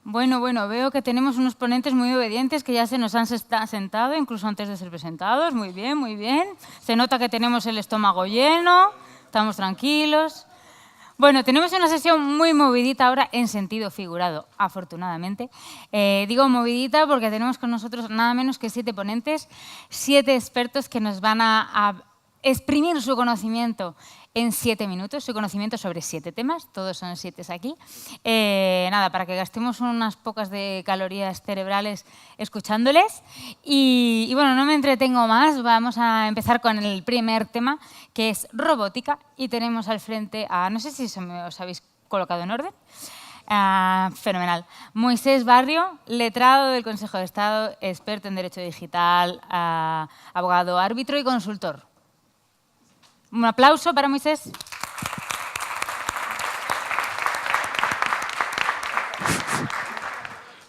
Bueno, veo que tenemos unos ponentes muy obedientes que ya se nos han sentado, incluso antes de ser presentados. Muy bien, muy bien. Se nota que tenemos el estómago lleno, estamos tranquilos. Bueno, tenemos una sesión muy movidita ahora en sentido figurado, afortunadamente. Digo movidita porque tenemos con nosotros nada menos que 7 ponentes, 7 expertos que nos van a exprimir su conocimiento en 7 minutos, su conocimiento sobre 7 temas, todos son 7 aquí. Nada, para que gastemos unas pocas de calorías cerebrales escuchándoles. Y bueno, no me entretengo más, vamos a empezar con el primer tema, que es robótica. Y tenemos al frente a, no sé si os habéis colocado en orden. Fenomenal. Moisés Barrio, letrado del Consejo de Estado, experto en Derecho Digital, abogado, árbitro y consultor. Un aplauso para Moisés.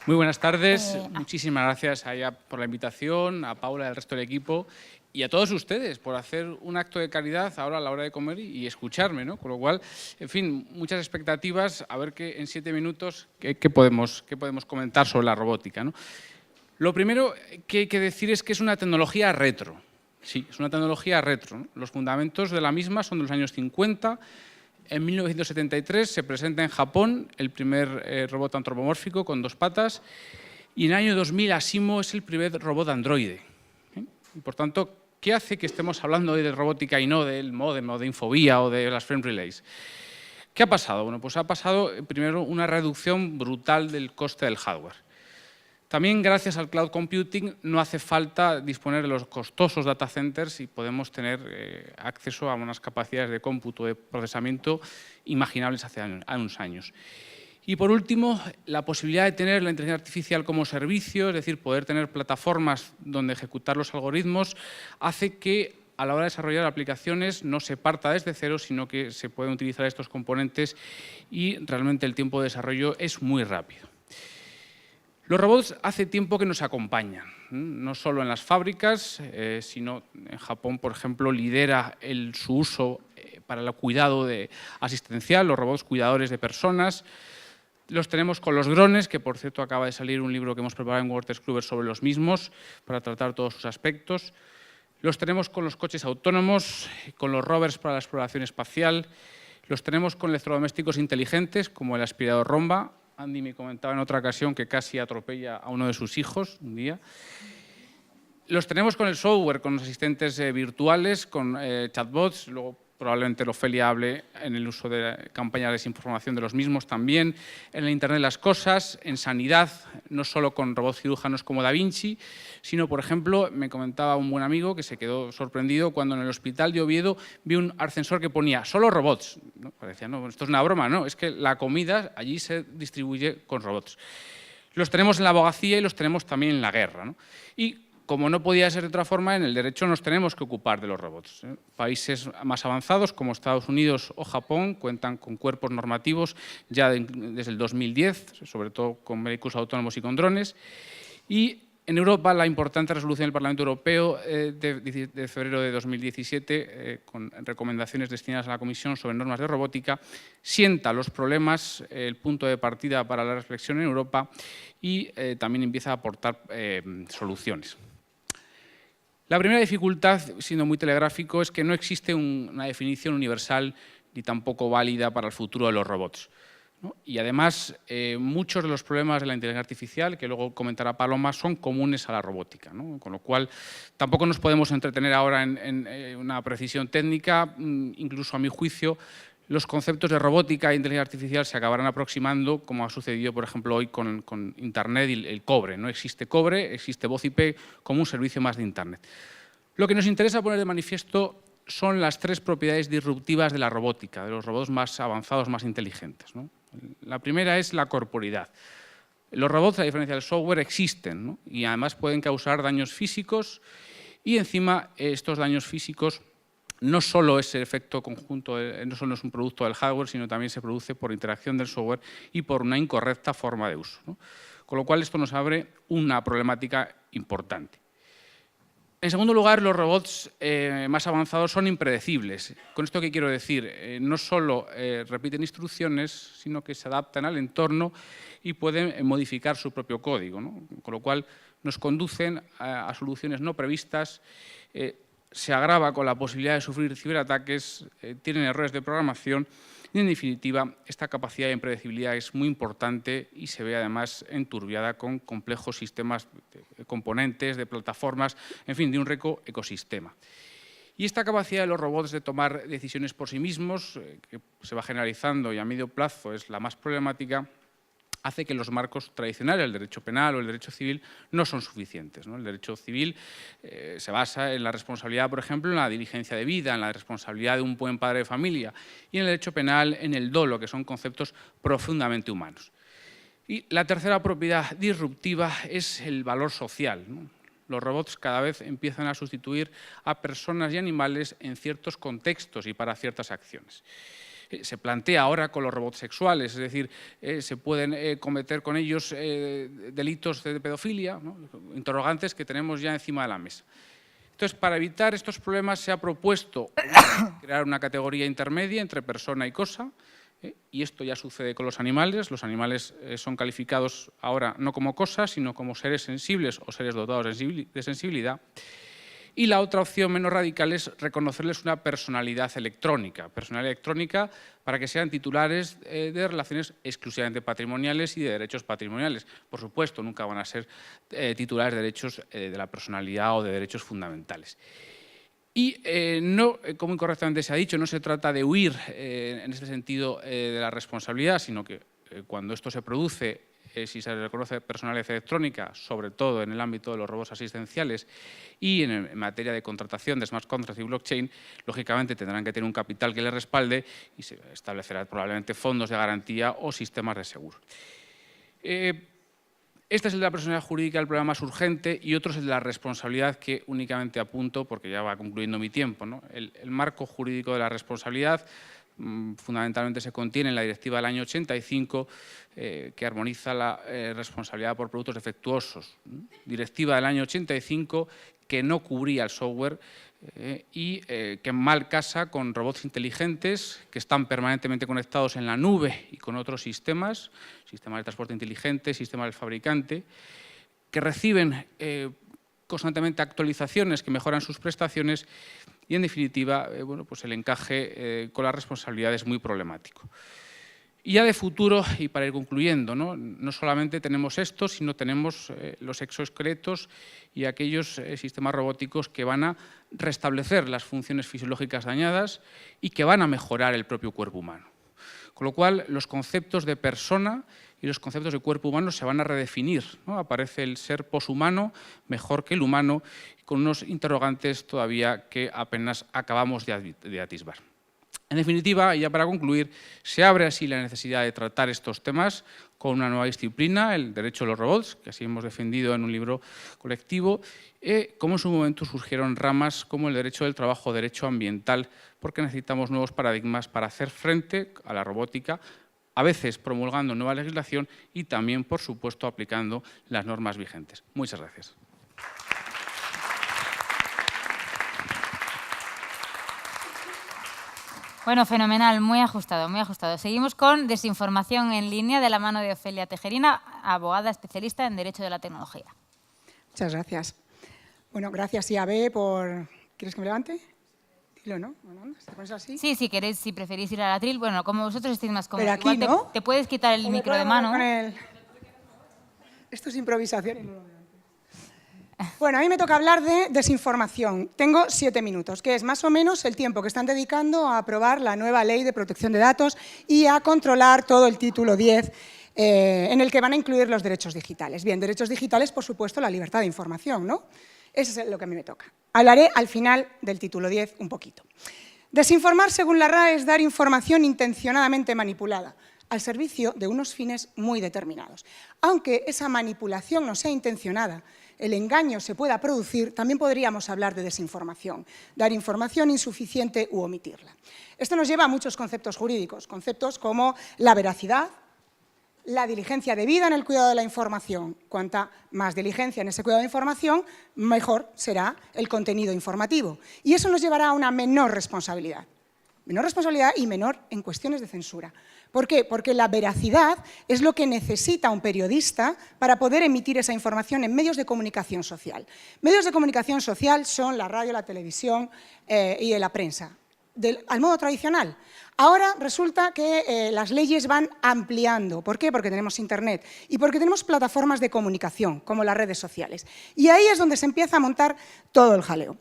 Muy buenas tardes. Muchísimas gracias a ella por la invitación, a Paula y al resto del equipo y a todos ustedes por hacer un acto de caridad ahora a la hora de comer y escucharme, ¿no? Con lo cual, en fin, muchas expectativas, a ver qué en 7 minutos qué podemos comentar sobre la robótica, ¿no? Lo primero que hay que decir es que es una tecnología retro. Sí, es una tecnología retro, ¿no? Los fundamentos de la misma son de los años 50. En 1973 se presenta en Japón el primer robot antropomórfico con 2 patas y en el año 2000 Asimo es el primer robot androide. Y por tanto, ¿qué hace que estemos hablando hoy de robótica y no del módem o de Infobía o de las frame relays? ¿Qué ha pasado? Bueno, pues ha pasado primero una reducción brutal del coste del hardware. También, gracias al cloud computing, no hace falta disponer de los costosos data centers y podemos tener acceso a unas capacidades de cómputo, de procesamiento imaginables hace unos años. Y, por último, la posibilidad de tener la inteligencia artificial como servicio, es decir, poder tener plataformas donde ejecutar los algoritmos, hace que a la hora de desarrollar aplicaciones no se parta desde cero, sino que se pueden utilizar estos componentes y realmente el tiempo de desarrollo es muy rápido. Los robots hace tiempo que nos acompañan, no solo en las fábricas, sino en Japón, por ejemplo, lidera su uso para el cuidado asistencial, los robots cuidadores de personas. Los tenemos con los drones, que por cierto acaba de salir un libro que hemos preparado en Wolters Kluwer sobre los mismos, para tratar todos sus aspectos. Los tenemos con los coches autónomos, con los rovers para la exploración espacial. Los tenemos con electrodomésticos inteligentes, como el aspirador Roomba. Andy me comentaba en otra ocasión que casi atropella a uno de sus hijos un día. Los tenemos con el software, con los asistentes virtuales, con chatbots. Luego probablemente Ofelia hable en el uso de campañas de desinformación de los mismos también. En el Internet de las cosas, en sanidad, no solo con robots cirujanos como Da Vinci, sino, por ejemplo, me comentaba un buen amigo que se quedó sorprendido cuando en el hospital de Oviedo vi un ascensor que ponía solo robots. ¿No? Parecía, no, esto es una broma, no, es que la comida allí se distribuye con robots. Los tenemos en la abogacía y los tenemos también en la guerra, ¿no? Y como no podía ser de otra forma, en el derecho nos tenemos que ocupar de los robots. Países más avanzados como Estados Unidos o Japón cuentan con cuerpos normativos ya desde el 2010, sobre todo con vehículos autónomos y con drones. Y en Europa, la importante resolución del Parlamento Europeo de febrero de 2017, con recomendaciones destinadas a la Comisión sobre normas de robótica, sienta los problemas, el punto de partida para la reflexión en Europa y también empieza a aportar soluciones. La primera dificultad, siendo muy telegráfico, es que no existe una definición universal ni tampoco válida para el futuro de los robots, ¿no? Y además, muchos de los problemas de la inteligencia artificial, que luego comentará Paloma, son comunes a la robótica, ¿no? Con lo cual, tampoco nos podemos entretener ahora en una precisión técnica. Incluso, a mi juicio, los conceptos de robótica e inteligencia artificial se acabarán aproximando, como ha sucedido, por ejemplo, hoy con Internet y el cobre. No existe cobre, existe voz IP como un servicio más de Internet. Lo que nos interesa poner de manifiesto son las 3 propiedades disruptivas de la robótica, de los robots más avanzados, más inteligentes, ¿no? La primera es la corporidad. Los robots, a diferencia del software, existen, ¿no? Y además pueden causar daños físicos y encima estos daños físicos no solo es el efecto conjunto, no solo es un producto del hardware, sino también se produce por interacción del software y por una incorrecta forma de uso, ¿no? Con lo cual esto nos abre una problemática importante. En segundo lugar, los robots más avanzados son impredecibles. ¿Con esto qué quiero decir? No solo repiten instrucciones, sino que se adaptan al entorno y pueden modificar su propio código, ¿no? Con lo cual nos conducen a soluciones no previstas, se agrava con la posibilidad de sufrir ciberataques, tienen errores de programación y, en definitiva, esta capacidad de impredecibilidad es muy importante y se ve además enturbiada con complejos sistemas de componentes, de plataformas, en fin, de un rico ecosistema. Y esta capacidad de los robots de tomar decisiones por sí mismos, que se va generalizando y a medio plazo es la más problemática, hace que los marcos tradicionales, el derecho penal o el derecho civil, no son suficientes, ¿no? El derecho civil se basa en la responsabilidad, por ejemplo, en la diligencia de vida, en la responsabilidad de un buen padre de familia, y en el derecho penal en el dolo, que son conceptos profundamente humanos. Y la tercera propiedad disruptiva es el valor social, ¿no? Los robots cada vez empiezan a sustituir a personas y animales en ciertos contextos y para ciertas acciones. Se plantea ahora con los robots sexuales, es decir, se pueden cometer con ellos delitos de pedofilia, ¿no? Interrogantes que tenemos ya encima de la mesa. Entonces, para evitar estos problemas se ha propuesto crear una categoría intermedia entre persona y cosa, y esto ya sucede con los animales. Los animales son calificados ahora no como cosas, sino como seres sensibles o seres dotados de sensibilidad. Y la otra opción menos radical es reconocerles una personalidad electrónica para que sean titulares de relaciones exclusivamente patrimoniales y de derechos patrimoniales. Por supuesto, nunca van a ser titulares de derechos de la personalidad o de derechos fundamentales. Y no, como incorrectamente se ha dicho, no se trata de huir en este sentido de la responsabilidad, sino que cuando esto se produce, si se reconoce personalidad electrónica, sobre todo en el ámbito de los robots asistenciales y en materia de contratación de smart contracts y blockchain, lógicamente tendrán que tener un capital que les respalde y se establecerá probablemente fondos de garantía o sistemas de seguro. Este es el de la personalidad jurídica, el problema más urgente, y otro es el de la responsabilidad, que únicamente apunto porque ya va concluyendo mi tiempo, ¿no? El marco jurídico de la responsabilidad fundamentalmente se contiene en la directiva del año 85 que armoniza la responsabilidad por productos defectuosos. Directiva del año 85 que no cubría el software y que mal casa con robots inteligentes que están permanentemente conectados en la nube y con otros sistemas, sistemas de transporte inteligente, sistemas del fabricante, que reciben constantemente actualizaciones que mejoran sus prestaciones y, en definitiva, bueno, pues el encaje con la responsabilidad es muy problemático. Y ya de futuro, y para ir concluyendo, no solamente tenemos esto, sino tenemos los exoesqueletos y aquellos sistemas robóticos que van a restablecer las funciones fisiológicas dañadas y que van a mejorar el propio cuerpo humano. Con lo cual, los conceptos de persona y los conceptos de cuerpo humano se van a redefinir, ¿no? Aparece el ser poshumano mejor que el humano, con unos interrogantes todavía que apenas acabamos de atisbar. En definitiva, y ya para concluir, se abre así la necesidad de tratar estos temas con una nueva disciplina, el derecho a los robots, que así hemos defendido en un libro colectivo, como en su momento surgieron ramas como el derecho del trabajo, derecho ambiental, porque necesitamos nuevos paradigmas para hacer frente a la robótica, a veces promulgando nueva legislación y también, por supuesto, aplicando las normas vigentes. Muchas gracias. Bueno, fenomenal, muy ajustado, muy ajustado. Seguimos con desinformación en línea de la mano de Ofelia Tejerina, abogada especialista en Derecho de la Tecnología. Muchas gracias. Bueno, gracias IAB por... ¿Quieres que me levante? Dilo, ¿no? ¿Te pones así? Sí, si queréis, si preferís ir al atril, bueno, como vosotros estéis más cómodos. Pero aquí, igual ¿no? te puedes quitar el micro de mano. Esto es improvisación y no lo veo. Bueno, a mí me toca hablar de desinformación. Tengo 7 minutos, que es más o menos el tiempo que están dedicando a aprobar la nueva ley de protección de datos y a controlar todo el título 10, en el que van a incluir los derechos digitales. Bien, derechos digitales, por supuesto, la libertad de información, ¿no? Eso es lo que a mí me toca. Hablaré al final del título 10 un poquito. Desinformar, según la RAE, es dar información intencionadamente manipulada al servicio de unos fines muy determinados. Aunque esa manipulación no sea intencionada, el engaño se pueda producir, también podríamos hablar de desinformación, dar información insuficiente u omitirla. Esto nos lleva a muchos conceptos jurídicos, conceptos como la veracidad, la diligencia debida en el cuidado de la información. Cuanta más diligencia en ese cuidado de información, mejor será el contenido informativo. Y eso nos llevará a una menor responsabilidad. Menor responsabilidad y menor en cuestiones de censura. ¿Por qué? Porque la veracidad es lo que necesita un periodista para poder emitir esa información en medios de comunicación social. Medios de comunicación social son la radio, la televisión y la prensa. Al modo tradicional. Ahora resulta que las leyes van ampliando. ¿Por qué? Porque tenemos Internet y porque tenemos plataformas de comunicación, como las redes sociales. Y ahí es donde se empieza a montar todo el jaleo.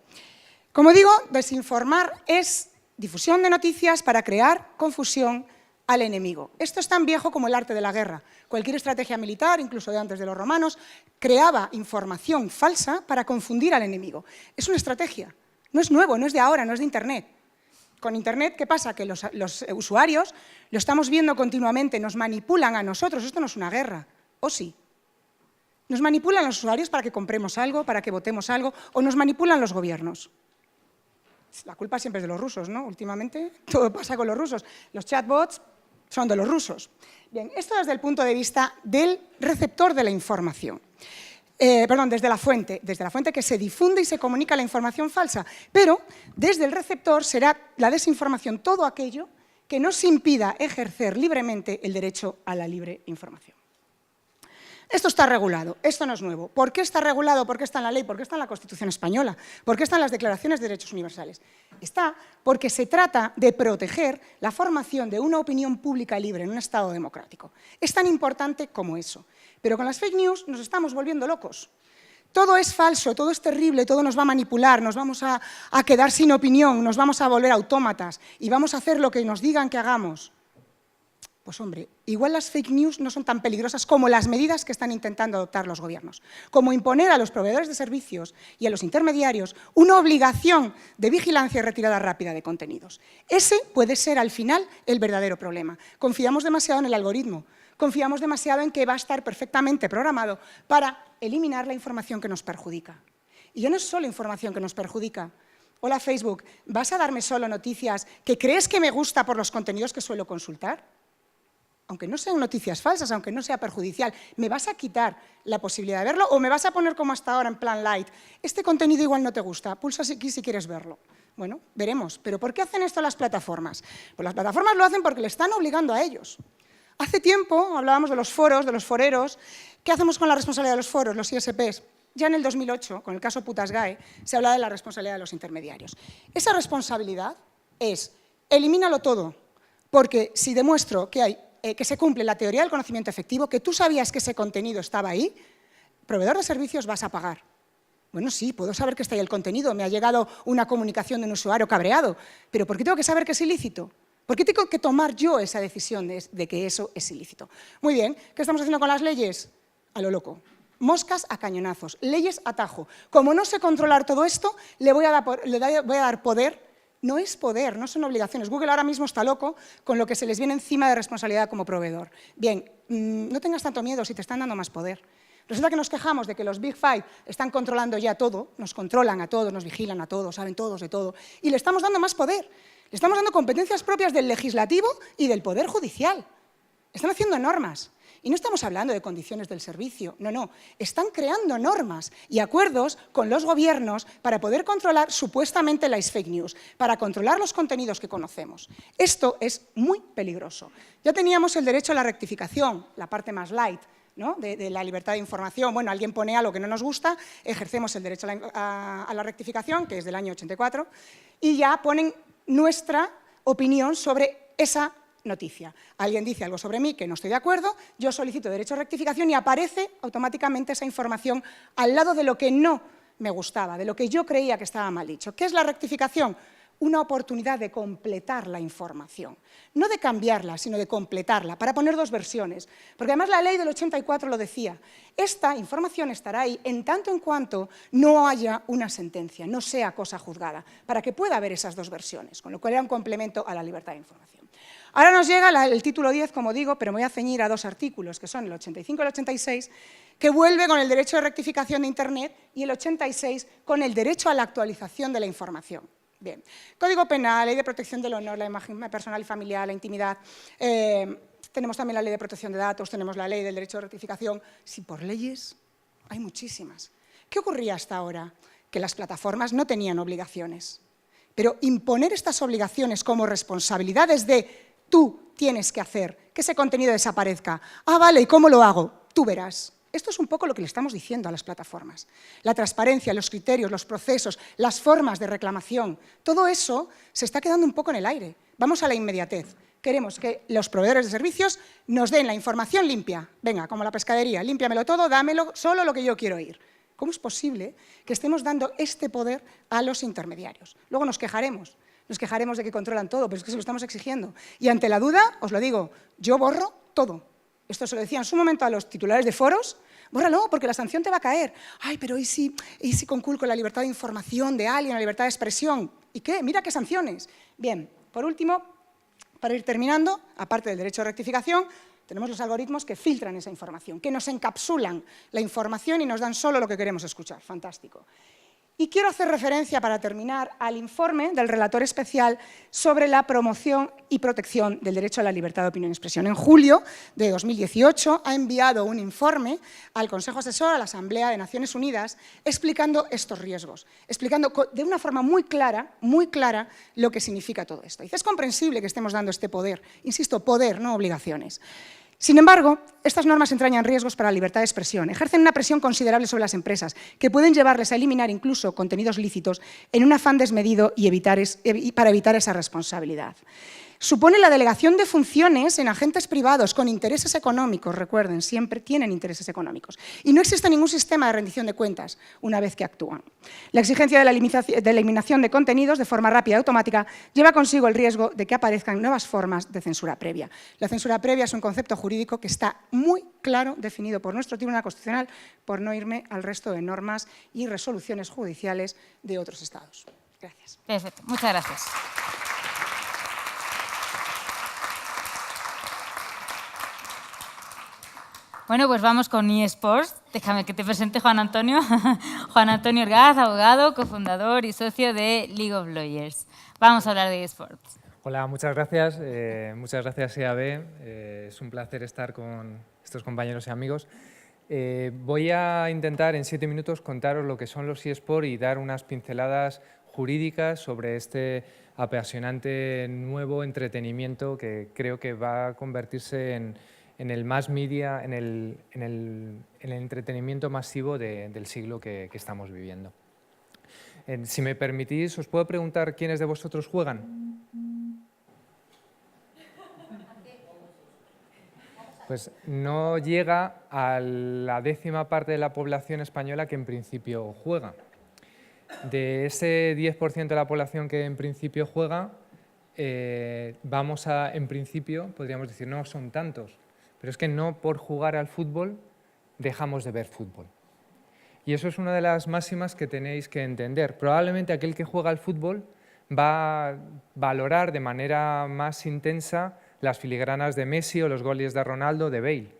Como digo, desinformar es difusión de noticias para crear confusión al enemigo. Esto es tan viejo como el arte de la guerra. Cualquier estrategia militar, incluso de antes de los romanos, creaba información falsa para confundir al enemigo. Es una estrategia. No es nuevo, no es de ahora, no es de Internet. Con Internet, ¿qué pasa? Que los usuarios lo estamos viendo continuamente, nos manipulan a nosotros. Esto no es una guerra, ¿o sí? Nos manipulan los usuarios para que compremos algo, para que votemos algo, o nos manipulan los gobiernos. La culpa siempre es de los rusos, ¿no? Últimamente todo pasa con los rusos. Los chatbots son de los rusos. Bien, esto desde el punto de vista del receptor de la información. Desde la fuente que se difunde y se comunica la información falsa, pero desde el receptor será la desinformación todo aquello que nos impida ejercer libremente el derecho a la libre información. Esto está regulado, esto no es nuevo. ¿Por qué está regulado? ¿Por qué está en la ley? ¿Por qué está en la Constitución española? ¿Por qué están las declaraciones de derechos universales? Está porque se trata de proteger la formación de una opinión pública libre en un Estado democrático. Es tan importante como eso. Pero con las fake news nos estamos volviendo locos. Todo es falso, todo es terrible, todo nos va a manipular, nos vamos a quedar sin opinión, nos vamos a volver autómatas y vamos a hacer lo que nos digan que hagamos. Pues hombre, igual las fake news no son tan peligrosas como las medidas que están intentando adoptar los gobiernos, como imponer a los proveedores de servicios y a los intermediarios una obligación de vigilancia y retirada rápida de contenidos. Ese puede ser al final el verdadero problema. Confiamos demasiado en el algoritmo, confiamos demasiado en que va a estar perfectamente programado para eliminar la información que nos perjudica. Y ya no es solo información que nos perjudica. Hola Facebook, ¿vas a darme solo noticias que crees que me gusta por los contenidos que suelo consultar? Aunque no sean noticias falsas, aunque no sea perjudicial, ¿me vas a quitar la posibilidad de verlo o me vas a poner como hasta ahora en plan light? Este contenido igual no te gusta, pulsa aquí si quieres verlo. Bueno, veremos. ¿Pero por qué hacen esto las plataformas? Pues las plataformas lo hacen porque le están obligando a ellos. Hace tiempo hablábamos de los foros, de los foreros. ¿Qué hacemos con la responsabilidad de los foros, los ISPs? Ya en el 2008, con el caso Putasgae, se hablaba de la responsabilidad de los intermediarios. Esa responsabilidad es, elimínalo todo, porque si demuestro que se cumple la teoría del conocimiento efectivo, que tú sabías que ese contenido estaba ahí, proveedor de servicios vas a pagar. Bueno, sí, puedo saber que está ahí el contenido, me ha llegado una comunicación de un usuario cabreado, pero ¿por qué tengo que saber que es ilícito? ¿Por qué tengo que tomar yo esa decisión de que eso es ilícito? Muy bien, ¿qué estamos haciendo con las leyes? A lo loco. Moscas a cañonazos, leyes a tajo. Como no sé controlar todo esto, le voy a dar poder. No es poder, no son obligaciones. Google ahora mismo está loco con lo que se les viene encima de responsabilidad como proveedor. Bien, no tengas tanto miedo si te están dando más poder. Resulta que nos quejamos de que los Big Five están controlando ya todo, nos controlan a todos, nos vigilan a todos, saben todos de todo, y le estamos dando más poder. Le estamos dando competencias propias del legislativo y del poder judicial. Están haciendo normas. Y no estamos hablando de condiciones del servicio, no. Están creando normas y acuerdos con los gobiernos para poder controlar supuestamente las fake news, para controlar los contenidos que conocemos. Esto es muy peligroso. Ya teníamos el derecho a la rectificación, la parte más light, ¿no? de la libertad de información. Bueno, alguien pone algo que no nos gusta, ejercemos el derecho a la rectificación, que es del año 84, y ya ponen nuestra opinión sobre esa noticia. Alguien dice algo sobre mí que no estoy de acuerdo, yo solicito derecho a rectificación y aparece automáticamente esa información al lado de lo que no me gustaba, de lo que yo creía que estaba mal dicho. ¿Qué es la rectificación? Una oportunidad de completar la información. No de cambiarla, sino de completarla, para poner dos versiones. Porque además la ley del 84 lo decía. Esta información estará ahí en tanto en cuanto no haya una sentencia, no sea cosa juzgada, para que pueda haber esas dos versiones, con lo cual era un complemento a la libertad de información. Ahora nos llega el título 10, como digo, pero me voy a ceñir a dos artículos, que son el 85 y el 86, que vuelve con el derecho de rectificación de Internet y el 86 con el derecho a la actualización de la información. Bien, Código Penal, Ley de Protección del Honor, la imagen personal y familiar, la intimidad, tenemos también la Ley de Protección de Datos, tenemos la Ley del Derecho de Rectificación. Si por leyes hay muchísimas. ¿Qué ocurría hasta ahora? Que las plataformas no tenían obligaciones. Pero imponer estas obligaciones como responsabilidades de tú tienes que hacer que ese contenido desaparezca. Ah, vale, ¿y cómo lo hago? Tú verás. Esto es un poco lo que le estamos diciendo a las plataformas. La transparencia, los criterios, los procesos, las formas de reclamación, todo eso se está quedando un poco en el aire. Vamos a la inmediatez. Queremos que los proveedores de servicios nos den la información limpia. Venga, como la pescadería, límpiamelo todo, dámelo solo lo que yo quiero oír. ¿Cómo es posible que estemos dando este poder a los intermediarios? Luego nos quejaremos de que controlan todo, pero es que se lo estamos exigiendo. Y ante la duda, os lo digo, yo borro todo. Esto se lo decía en su momento a los titulares de foros, bórralo porque la sanción te va a caer. Ay, pero ¿y si conculco la libertad de información de alguien, la libertad de expresión? ¿Y qué? Mira qué sanciones. Bien, por último, para ir terminando, aparte del derecho de rectificación, tenemos los algoritmos que filtran esa información, que nos encapsulan la información y nos dan solo lo que queremos escuchar. Fantástico. Y quiero hacer referencia, para terminar, al informe del relator especial sobre la promoción y protección del derecho a la libertad de opinión y expresión. En julio de 2018 ha enviado un informe al Consejo Asesor, a la Asamblea de Naciones Unidas, explicando estos riesgos, explicando de una forma muy clara lo que significa todo esto. Dice, es comprensible que estemos dando este poder, insisto, poder, no obligaciones. Sin embargo, estas normas entrañan riesgos para la libertad de expresión, ejercen una presión considerable sobre las empresas, que pueden llevarles a eliminar incluso contenidos lícitos en un afán desmedido y para evitar esa responsabilidad. Supone la delegación de funciones en agentes privados con intereses económicos, recuerden, siempre tienen intereses económicos, y no existe ningún sistema de rendición de cuentas una vez que actúan. La exigencia de la eliminación de contenidos de forma rápida y automática lleva consigo el riesgo de que aparezcan nuevas formas de censura previa. La censura previa es un concepto jurídico que está muy claro definido por nuestro Tribunal Constitucional, por no irme al resto de normas y resoluciones judiciales de otros estados. Gracias. Perfecto, muchas gracias. Bueno, pues vamos con eSports. Déjame que te presente Juan Antonio. Juan Antonio Orgaz, abogado, cofundador y socio de League of Lawyers. Vamos a hablar de eSports. Hola, muchas gracias. EAB. Es un placer estar con estos compañeros y amigos. Voy a intentar en 7 minutos contaros lo que son los eSports y dar unas pinceladas jurídicas sobre este apasionante nuevo entretenimiento que creo que va a convertirse en el mass media, en el entretenimiento masivo del siglo que estamos viviendo. Si me permitís, ¿os puedo preguntar quiénes de vosotros juegan? Pues no llega a la 10ª parte de la población española que en principio juega. De ese 10% de la población que en principio juega, en principio, podríamos decir, no son tantos. Pero es que no por jugar al fútbol dejamos de ver fútbol. Y eso es una de las máximas que tenéis que entender. Probablemente aquel que juega al fútbol va a valorar de manera más intensa las filigranas de Messi o los goles de Ronaldo, de Bale.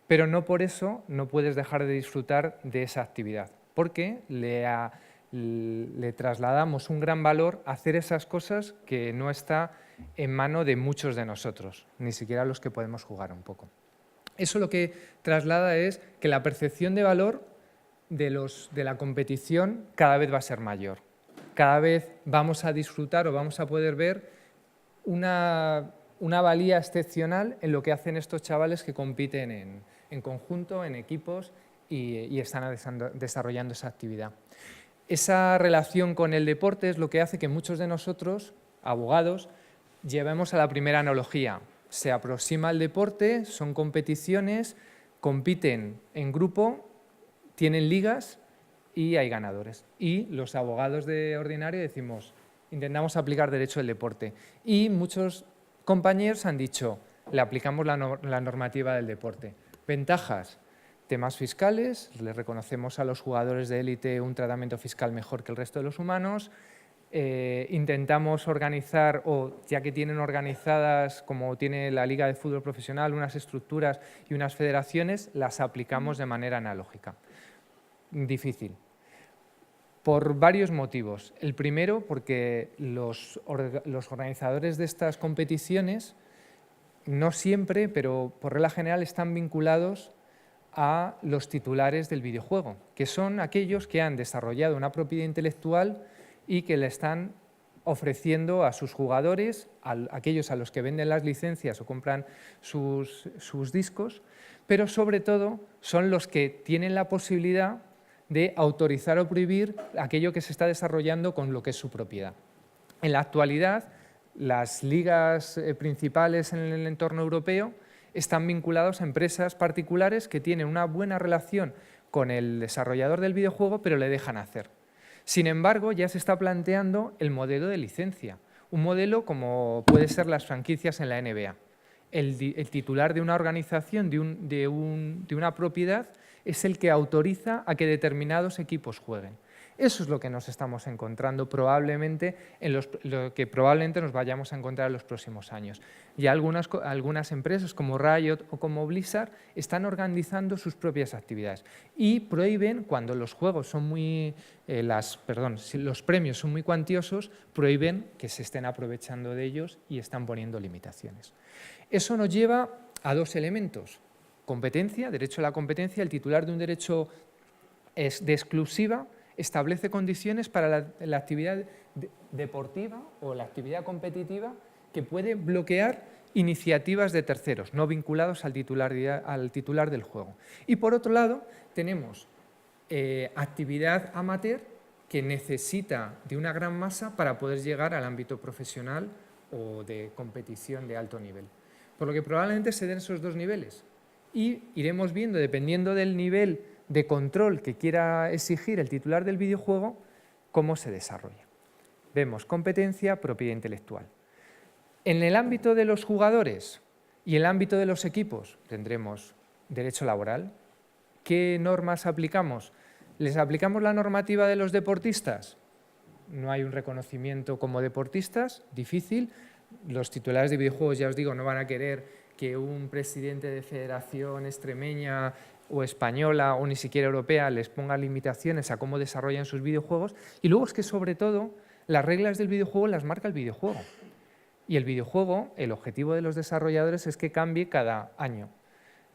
Pero no por eso no puedes dejar de disfrutar de esa actividad, porque le trasladamos un gran valor a hacer esas cosas que no está en mano de muchos de nosotros, ni siquiera los que podemos jugar un poco. Eso lo que traslada es que la percepción de valor de la competición cada vez va a ser mayor. Cada vez vamos a disfrutar o vamos a poder ver una valía excepcional en lo que hacen estos chavales que compiten en conjunto, en equipos y están desarrollando esa actividad. Esa relación con el deporte es lo que hace que muchos de nosotros, abogados, llevemos a la primera analogía. Se aproxima al deporte, son competiciones, compiten en grupo, tienen ligas y hay ganadores. Y los abogados de ordinario decimos, intentamos aplicar derecho del deporte. Y muchos compañeros han dicho, le aplicamos la normativa del deporte. Ventajas, temas fiscales, les reconocemos a los jugadores de élite un tratamiento fiscal mejor que el resto de los humanos. Intentamos organizar, o ya que tienen organizadas, como tiene la Liga de Fútbol Profesional, unas estructuras y unas federaciones, las aplicamos de manera analógica. Difícil. Por varios motivos. El primero, porque los organizadores de estas competiciones no siempre, pero por regla general están vinculados a los titulares del videojuego, que son aquellos que han desarrollado una propiedad intelectual y que le están ofreciendo a sus jugadores, a aquellos a los que venden las licencias o compran sus discos, pero sobre todo son los que tienen la posibilidad de autorizar o prohibir aquello que se está desarrollando con lo que es su propiedad. En la actualidad, las ligas principales en el entorno europeo están vinculados a empresas particulares que tienen una buena relación con el desarrollador del videojuego, pero le dejan hacer. Sin embargo, ya se está planteando el modelo de licencia, un modelo como puede ser las franquicias en la NBA. El titular de una organización, de una propiedad, es el que autoriza a que determinados equipos jueguen. Eso es lo que nos estamos encontrando probablemente, lo que probablemente nos vayamos a encontrar en los próximos años. Ya algunas empresas como Riot o como Blizzard están organizando sus propias actividades y prohíben, cuando los juegos son si los premios son muy cuantiosos, prohíben que se estén aprovechando de ellos y están poniendo limitaciones. Eso nos lleva a dos elementos: competencia, derecho a la competencia. El titular de un derecho de exclusiva establece condiciones para la actividad deportiva o la actividad competitiva que puede bloquear iniciativas de terceros, no vinculados al titular del juego. Y por otro lado, tenemos actividad amateur que necesita de una gran masa para poder llegar al ámbito profesional o de competición de alto nivel. Por lo que probablemente se den esos dos niveles. Y iremos viendo, dependiendo del nivel de control que quiera exigir el titular del videojuego, cómo se desarrolla. Vemos competencia, propiedad intelectual. En el ámbito de los jugadores y el ámbito de los equipos tendremos derecho laboral. ¿Qué normas aplicamos? ¿Les aplicamos la normativa de los deportistas? No hay un reconocimiento como deportistas, difícil. Los titulares de videojuegos, ya os digo, no van a querer que un presidente de federación extremeña o española o ni siquiera europea les ponga limitaciones a cómo desarrollan sus videojuegos. Y luego es que, sobre todo, las reglas del videojuego las marca el videojuego. Y el videojuego, el objetivo de los desarrolladores es que cambie cada año.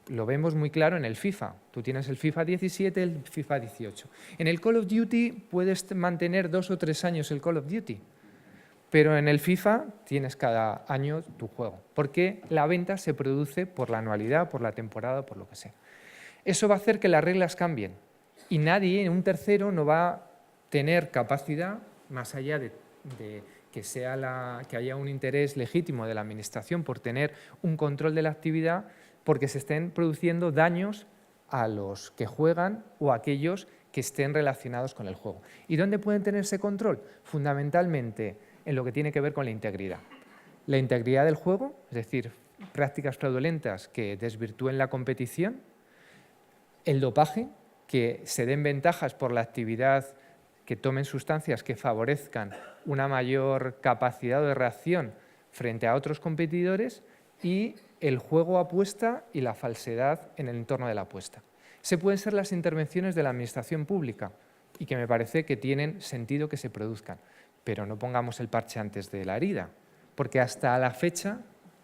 Lo vemos muy claro en el FIFA. Tú tienes el FIFA 17, el FIFA 18. En el Call of Duty puedes mantener 2 o 3 años el Call of Duty, pero en el FIFA tienes cada año tu juego, porque la venta se produce por la anualidad, por la temporada, por lo que sea. Eso va a hacer que las reglas cambien y nadie, un tercero, no va a tener capacidad, más allá de que haya un interés legítimo de la administración por tener un control de la actividad, porque se estén produciendo daños a los que juegan o a aquellos que estén relacionados con el juego. ¿Y dónde pueden tener ese control? Fundamentalmente en lo que tiene que ver con la integridad. La integridad del juego, es decir, prácticas fraudulentas que desvirtúen la competición, el dopaje, que se den ventajas por la actividad, que tomen sustancias que favorezcan una mayor capacidad de reacción frente a otros competidores, y el juego apuesta y la falsedad en el entorno de la apuesta. Se pueden ser las intervenciones de la administración pública y que me parece que tienen sentido que se produzcan, pero no pongamos el parche antes de la herida, porque hasta la fecha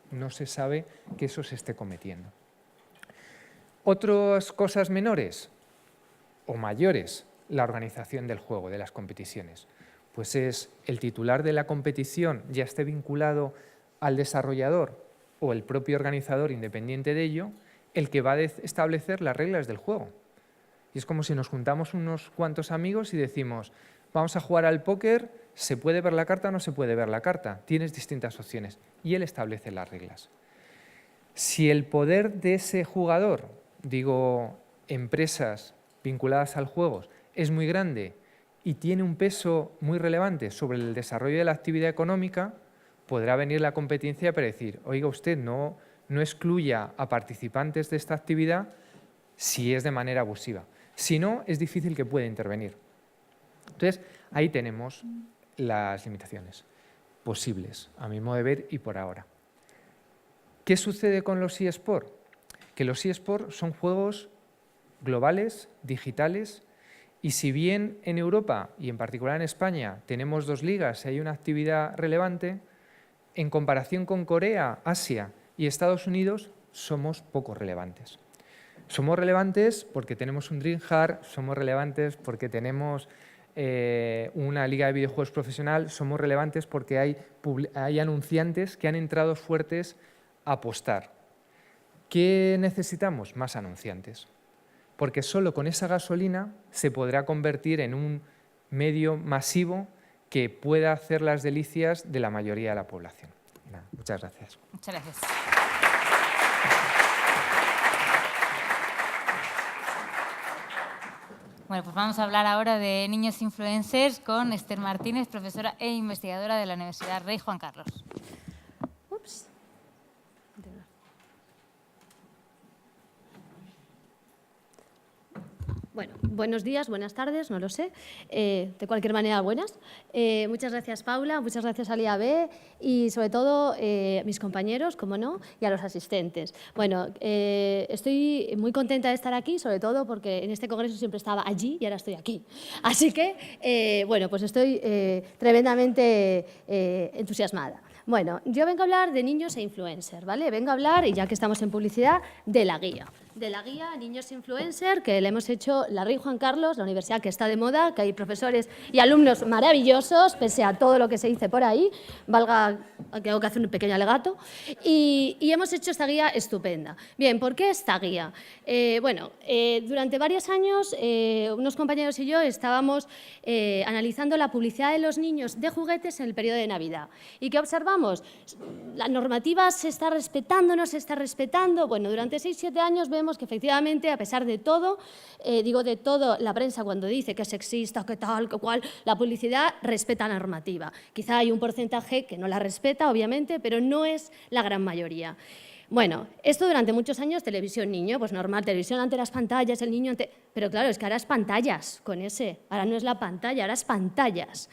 no se sabe que eso se esté cometiendo. Otras cosas menores o mayores, la organización del juego, de las competiciones. Pues es el titular de la competición ya esté vinculado al desarrollador o el propio organizador independiente de ello, el que va a establecer las reglas del juego. Y es como si nos juntamos unos cuantos amigos y decimos, vamos a jugar al póker, ¿se puede ver la carta o no se puede ver la carta? Tienes distintas opciones y él establece las reglas. Si el poder de ese jugador, digo, empresas vinculadas al juego, es muy grande y tiene un peso muy relevante sobre el desarrollo de la actividad económica, podrá venir la competencia para decir, oiga usted, no excluya a participantes de esta actividad si es de manera abusiva. Si no, es difícil que pueda intervenir. Entonces, ahí tenemos las limitaciones posibles, a mi modo de ver y por ahora. ¿Qué sucede con los eSports? Que los eSports son juegos globales, digitales, y si bien en Europa y en particular en España tenemos 2 ligas y hay una actividad relevante, en comparación con Corea, Asia y Estados Unidos somos poco relevantes. Somos relevantes porque tenemos un DreamHack, somos relevantes porque tenemos una liga de videojuegos profesional, somos relevantes porque hay anunciantes que han entrado fuertes a apostar. ¿Qué necesitamos? Más anunciantes. Porque solo con esa gasolina se podrá convertir en un medio masivo que pueda hacer las delicias de la mayoría de la población. Nada, muchas gracias. Muchas gracias. Bueno, pues vamos a hablar ahora de niños influencers con Esther Martínez, profesora e investigadora de la Universidad Rey Juan Carlos. Ups. Bueno, buenos días, buenas tardes, no lo sé. De cualquier manera, buenas. Muchas gracias, Paula, muchas gracias al IAB y, sobre todo, a mis compañeros, como no, y a los asistentes. Bueno, estoy muy contenta de estar aquí, sobre todo porque en este congreso siempre estaba allí y ahora estoy aquí. Así que, bueno, pues estoy tremendamente entusiasmada. Bueno, yo vengo a hablar de niños e influencers, ¿vale? Vengo a hablar, y ya que estamos en publicidad, de la guía Niños Influencer, que le hemos hecho la Rey Juan Carlos, la universidad que está de moda, que hay profesores y alumnos maravillosos, pese a todo lo que se dice por ahí, valga que tengo que hacer un pequeño alegato, y hemos hecho esta guía estupenda. Bien, ¿por qué esta guía? Bueno, durante varios años, unos compañeros y yo estábamos analizando la publicidad de los niños de juguetes en el periodo de Navidad. ¿Y qué observamos? ¿La normativa se está respetando, no se está respetando? Bueno, durante 6-7 años vemos que efectivamente, a pesar de todo, digo de todo, la prensa cuando dice que es sexista, que tal, que cual, la publicidad respeta la normativa. Quizá hay un porcentaje que no la respeta, obviamente, pero no es la gran mayoría. Bueno, esto durante muchos años, televisión niño, pues normal, televisión ante las pantallas, el niño ante... Pero claro, es que ahora es pantallas con ese, ahora no es la pantalla, ahora es pantallas.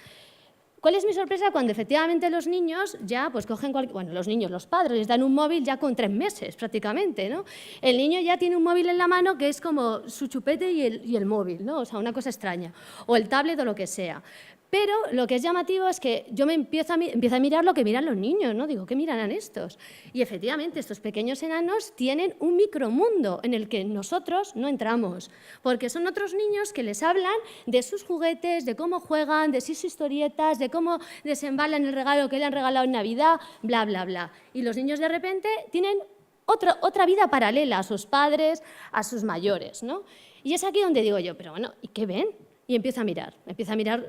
¿Cuál es mi sorpresa? Cuando efectivamente los niños ya pues cogen, bueno, los niños, los padres les dan un móvil ya con 3 meses prácticamente, ¿no? El niño ya tiene un móvil en la mano que es como su chupete y el móvil, ¿no? O sea, una cosa extraña. O el tablet o lo que sea. Pero lo que es llamativo es que yo me empiezo a mirar lo que miran los niños, ¿no? Digo, ¿qué mirarán estos? Y efectivamente, estos pequeños enanos tienen un micromundo en el que nosotros no entramos, porque son otros niños que les hablan de sus juguetes, de cómo juegan, de sus historietas, de cómo desembalan el regalo que le han regalado en Navidad, bla, bla, bla. Y los niños de repente tienen otra vida paralela a sus padres, a sus mayores, ¿no? Y es aquí donde digo yo, pero bueno, ¿y qué ven? Y empiezo a mirar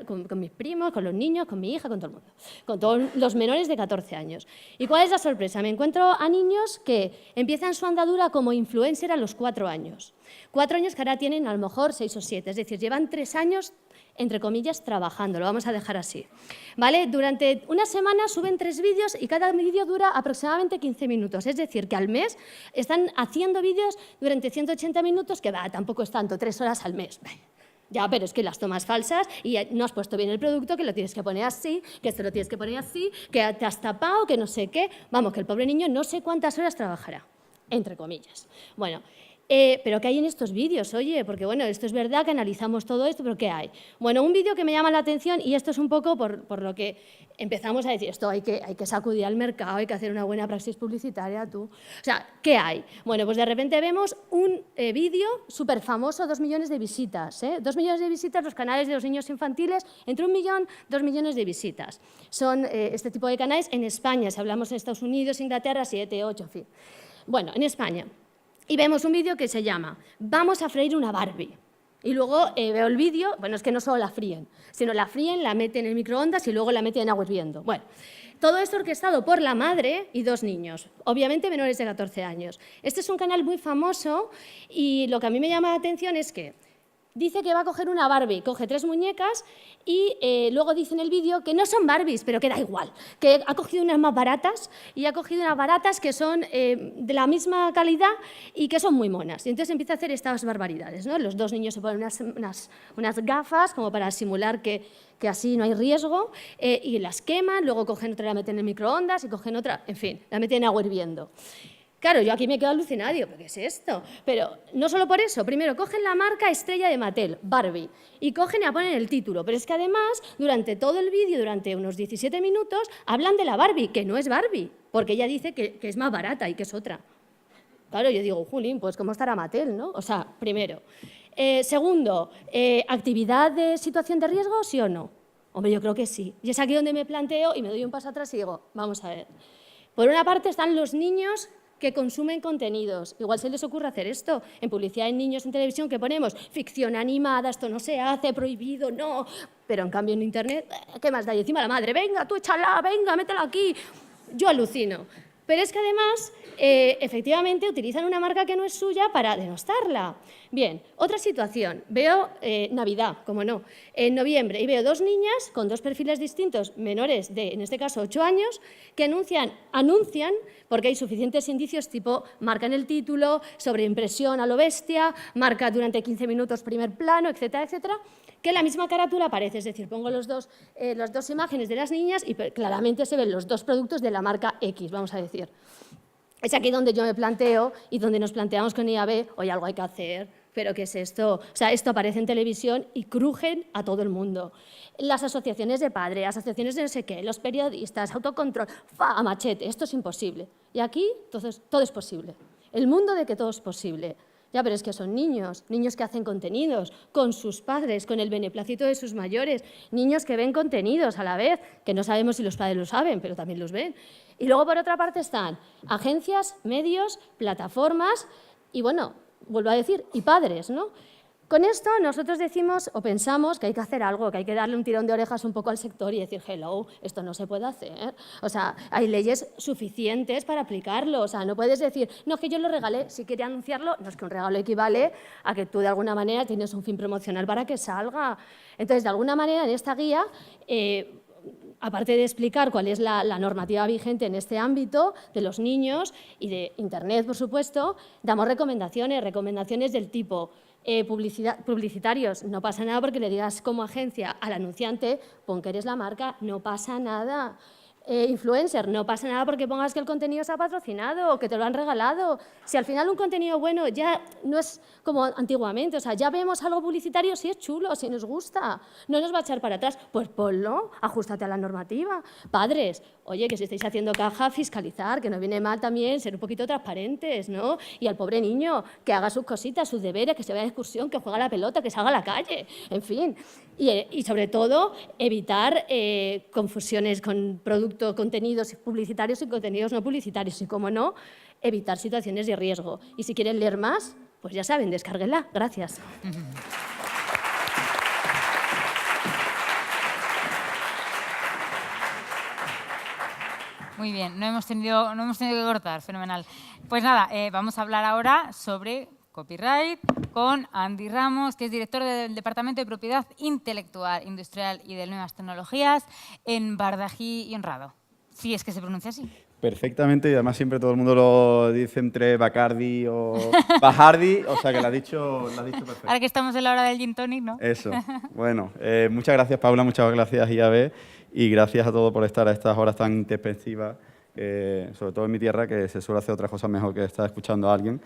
con mis primos, con los niños, con mi hija, con todo el mundo, con todos los menores de 14 años. ¿Y cuál es la sorpresa? Me encuentro a niños que empiezan su andadura como influencer a los 4 años. 4 años que ahora tienen a lo mejor 6 o 7, es decir, llevan 3 años, entre comillas, trabajando, lo vamos a dejar así. ¿Vale? Durante una semana suben 3 vídeos y cada vídeo dura aproximadamente 15 minutos, es decir, que al mes están haciendo vídeos durante 180 minutos, que tampoco es tanto, 3 horas al mes. Ya, pero es que las tomas falsas y no has puesto bien el producto, que lo tienes que poner así, que esto lo tienes que poner así, que te has tapado, que no sé qué. Vamos, que el pobre niño no sé cuántas horas trabajará, entre comillas. Bueno, pero ¿qué hay en estos vídeos? Oye, porque bueno, esto es verdad que analizamos todo esto, pero ¿qué hay? Bueno, un vídeo que me llama la atención, y esto es un poco por lo que empezamos a decir, esto hay que sacudir al mercado, hay que hacer una buena praxis publicitaria, tú. O sea, ¿qué hay? Bueno, pues de repente vemos un vídeo súper famoso, 2 millones de visitas, 2 millones de visitas, los canales de los niños infantiles, entre 1 millón, 2 millones de visitas. Son este tipo de canales en España, si hablamos en Estados Unidos, Inglaterra, 7, 8, en fin. Bueno, en España. Y vemos un vídeo que se llama «Vamos a freír una Barbie». Y luego veo el vídeo, bueno, es que no solo la fríen, sino la fríen, la meten en el microondas y luego la meten en agua hirviendo. Bueno, todo esto orquestado por la madre y 2 niños, obviamente menores de 14 años. Este es un canal muy famoso y lo que a mí me llama la atención es que dice que va a coger una Barbie, coge 3 muñecas y luego dice en el vídeo que no son Barbies, pero que da igual, que ha cogido unas más baratas y ha cogido unas baratas que son de la misma calidad y que son muy monas. Y entonces empieza a hacer estas barbaridades, ¿no? Los 2 niños se ponen unas gafas como para simular que así no hay riesgo y las queman, luego cogen otra y la meten en el microondas y cogen otra, en fin, la meten en agua hirviendo. Claro, yo aquí me quedo alucinada, digo, ¿pero qué es esto? Pero no solo por eso, primero cogen la marca estrella de Mattel, Barbie, y cogen y la ponen el título, pero es que además, durante todo el vídeo, durante unos 17 minutos, hablan de la Barbie, que no es Barbie, porque ella dice que es más barata y que es otra. Claro, yo digo, Julín, pues ¿cómo estará Mattel, no? O sea, primero. Segundo, ¿actividad de situación de riesgo, sí o no? Hombre, yo creo que sí. Y es aquí donde me planteo y me doy un paso atrás y digo, vamos a ver. Por una parte están los niños que consumen contenidos. Igual se les ocurre hacer esto. En publicidad en niños en televisión que ponemos ficción animada, esto no se hace, prohibido, no. Pero en cambio en Internet, ¿qué más da? Y encima la madre, venga, tú échala, venga, métela aquí. Yo alucino. Pero es que además, efectivamente, utilizan una marca que no es suya para denostarla. Bien, otra situación. Veo Navidad, como no, en noviembre, y veo dos niñas con dos perfiles distintos, menores de, en este caso, 8 años, que anuncian, porque hay suficientes indicios tipo marca en el título, sobreimpresión a lo bestia, marca durante 15 minutos primer plano, etcétera, etcétera, que la misma carátula aparece. Es decir, pongo las dos imágenes de las niñas y claramente se ven los dos productos de la marca X, vamos a decir. Es aquí donde yo me planteo y donde nos planteamos con IAB, oye, algo hay que hacer, pero ¿qué es esto? O sea, esto aparece en televisión y crujen a todo el mundo. Las asociaciones de padres, asociaciones de no sé qué, los periodistas, autocontrol, a machete, esto es imposible. Y aquí, entonces, todo es posible. El mundo de que todo es posible. Ya, pero es que son niños que hacen contenidos con sus padres, con el beneplácito de sus mayores, niños que ven contenidos a la vez, que no sabemos si los padres lo saben, pero también los ven. Y luego, por otra parte, están agencias, medios, plataformas y, bueno, vuelvo a decir, y padres, ¿no? Con esto nosotros decimos o pensamos que hay que hacer algo, que hay que darle un tirón de orejas un poco al sector y decir, hello, esto no se puede hacer. O sea, hay leyes suficientes para aplicarlo. O sea, no puedes decir, no, es que yo lo regalé, si quería anunciarlo, no, es que un regalo equivale a que tú de alguna manera tienes un fin promocional para que salga. Entonces, de alguna manera, en esta guía, aparte de explicar cuál es la normativa vigente en este ámbito de los niños y de Internet, por supuesto, damos recomendaciones del tipo publicitarios, no pasa nada porque le digas como agencia al anunciante, pon que eres la marca, no pasa nada. Influencer, no pasa nada porque pongas que el contenido se ha patrocinado o que te lo han regalado. Si al final un contenido bueno ya no es como antiguamente, o sea, ya vemos algo publicitario si es chulo, si nos gusta, no nos va a echar para atrás, pues ponlo, ajústate a la normativa. Padres, oye, que si estáis haciendo caja, fiscalizar, que no viene mal también ser un poquito transparentes, ¿no? Y al pobre niño, que haga sus cositas, sus deberes, que se vaya de excursión, que juegue a la pelota, que salga a la calle, en fin. Y sobre todo, evitar confusiones con contenidos publicitarios y contenidos no publicitarios. Y, como no, evitar situaciones de riesgo. Y si quieren leer más, pues ya saben, descárguenla. Gracias. Muy bien, no hemos tenido que cortar, fenomenal. Pues nada, vamos a hablar ahora sobre copyright con Andy Ramos, que es director del Departamento de Propiedad Intelectual, Industrial y de Nuevas Tecnologías en Bardají y Honrado. Sí, es que se pronuncia así. Perfectamente, y además siempre todo el mundo lo dice entre Bacardi o Bajardi, o sea que lo has dicho perfecto. Ahora que estamos en la hora del gin tonic, ¿no? Eso. Bueno, muchas gracias, Paula, muchas gracias, IAB, y gracias a todos por estar a estas horas tan intempestivas, sobre todo en mi tierra, que se suele hacer otras cosas mejor que estar escuchando a alguien.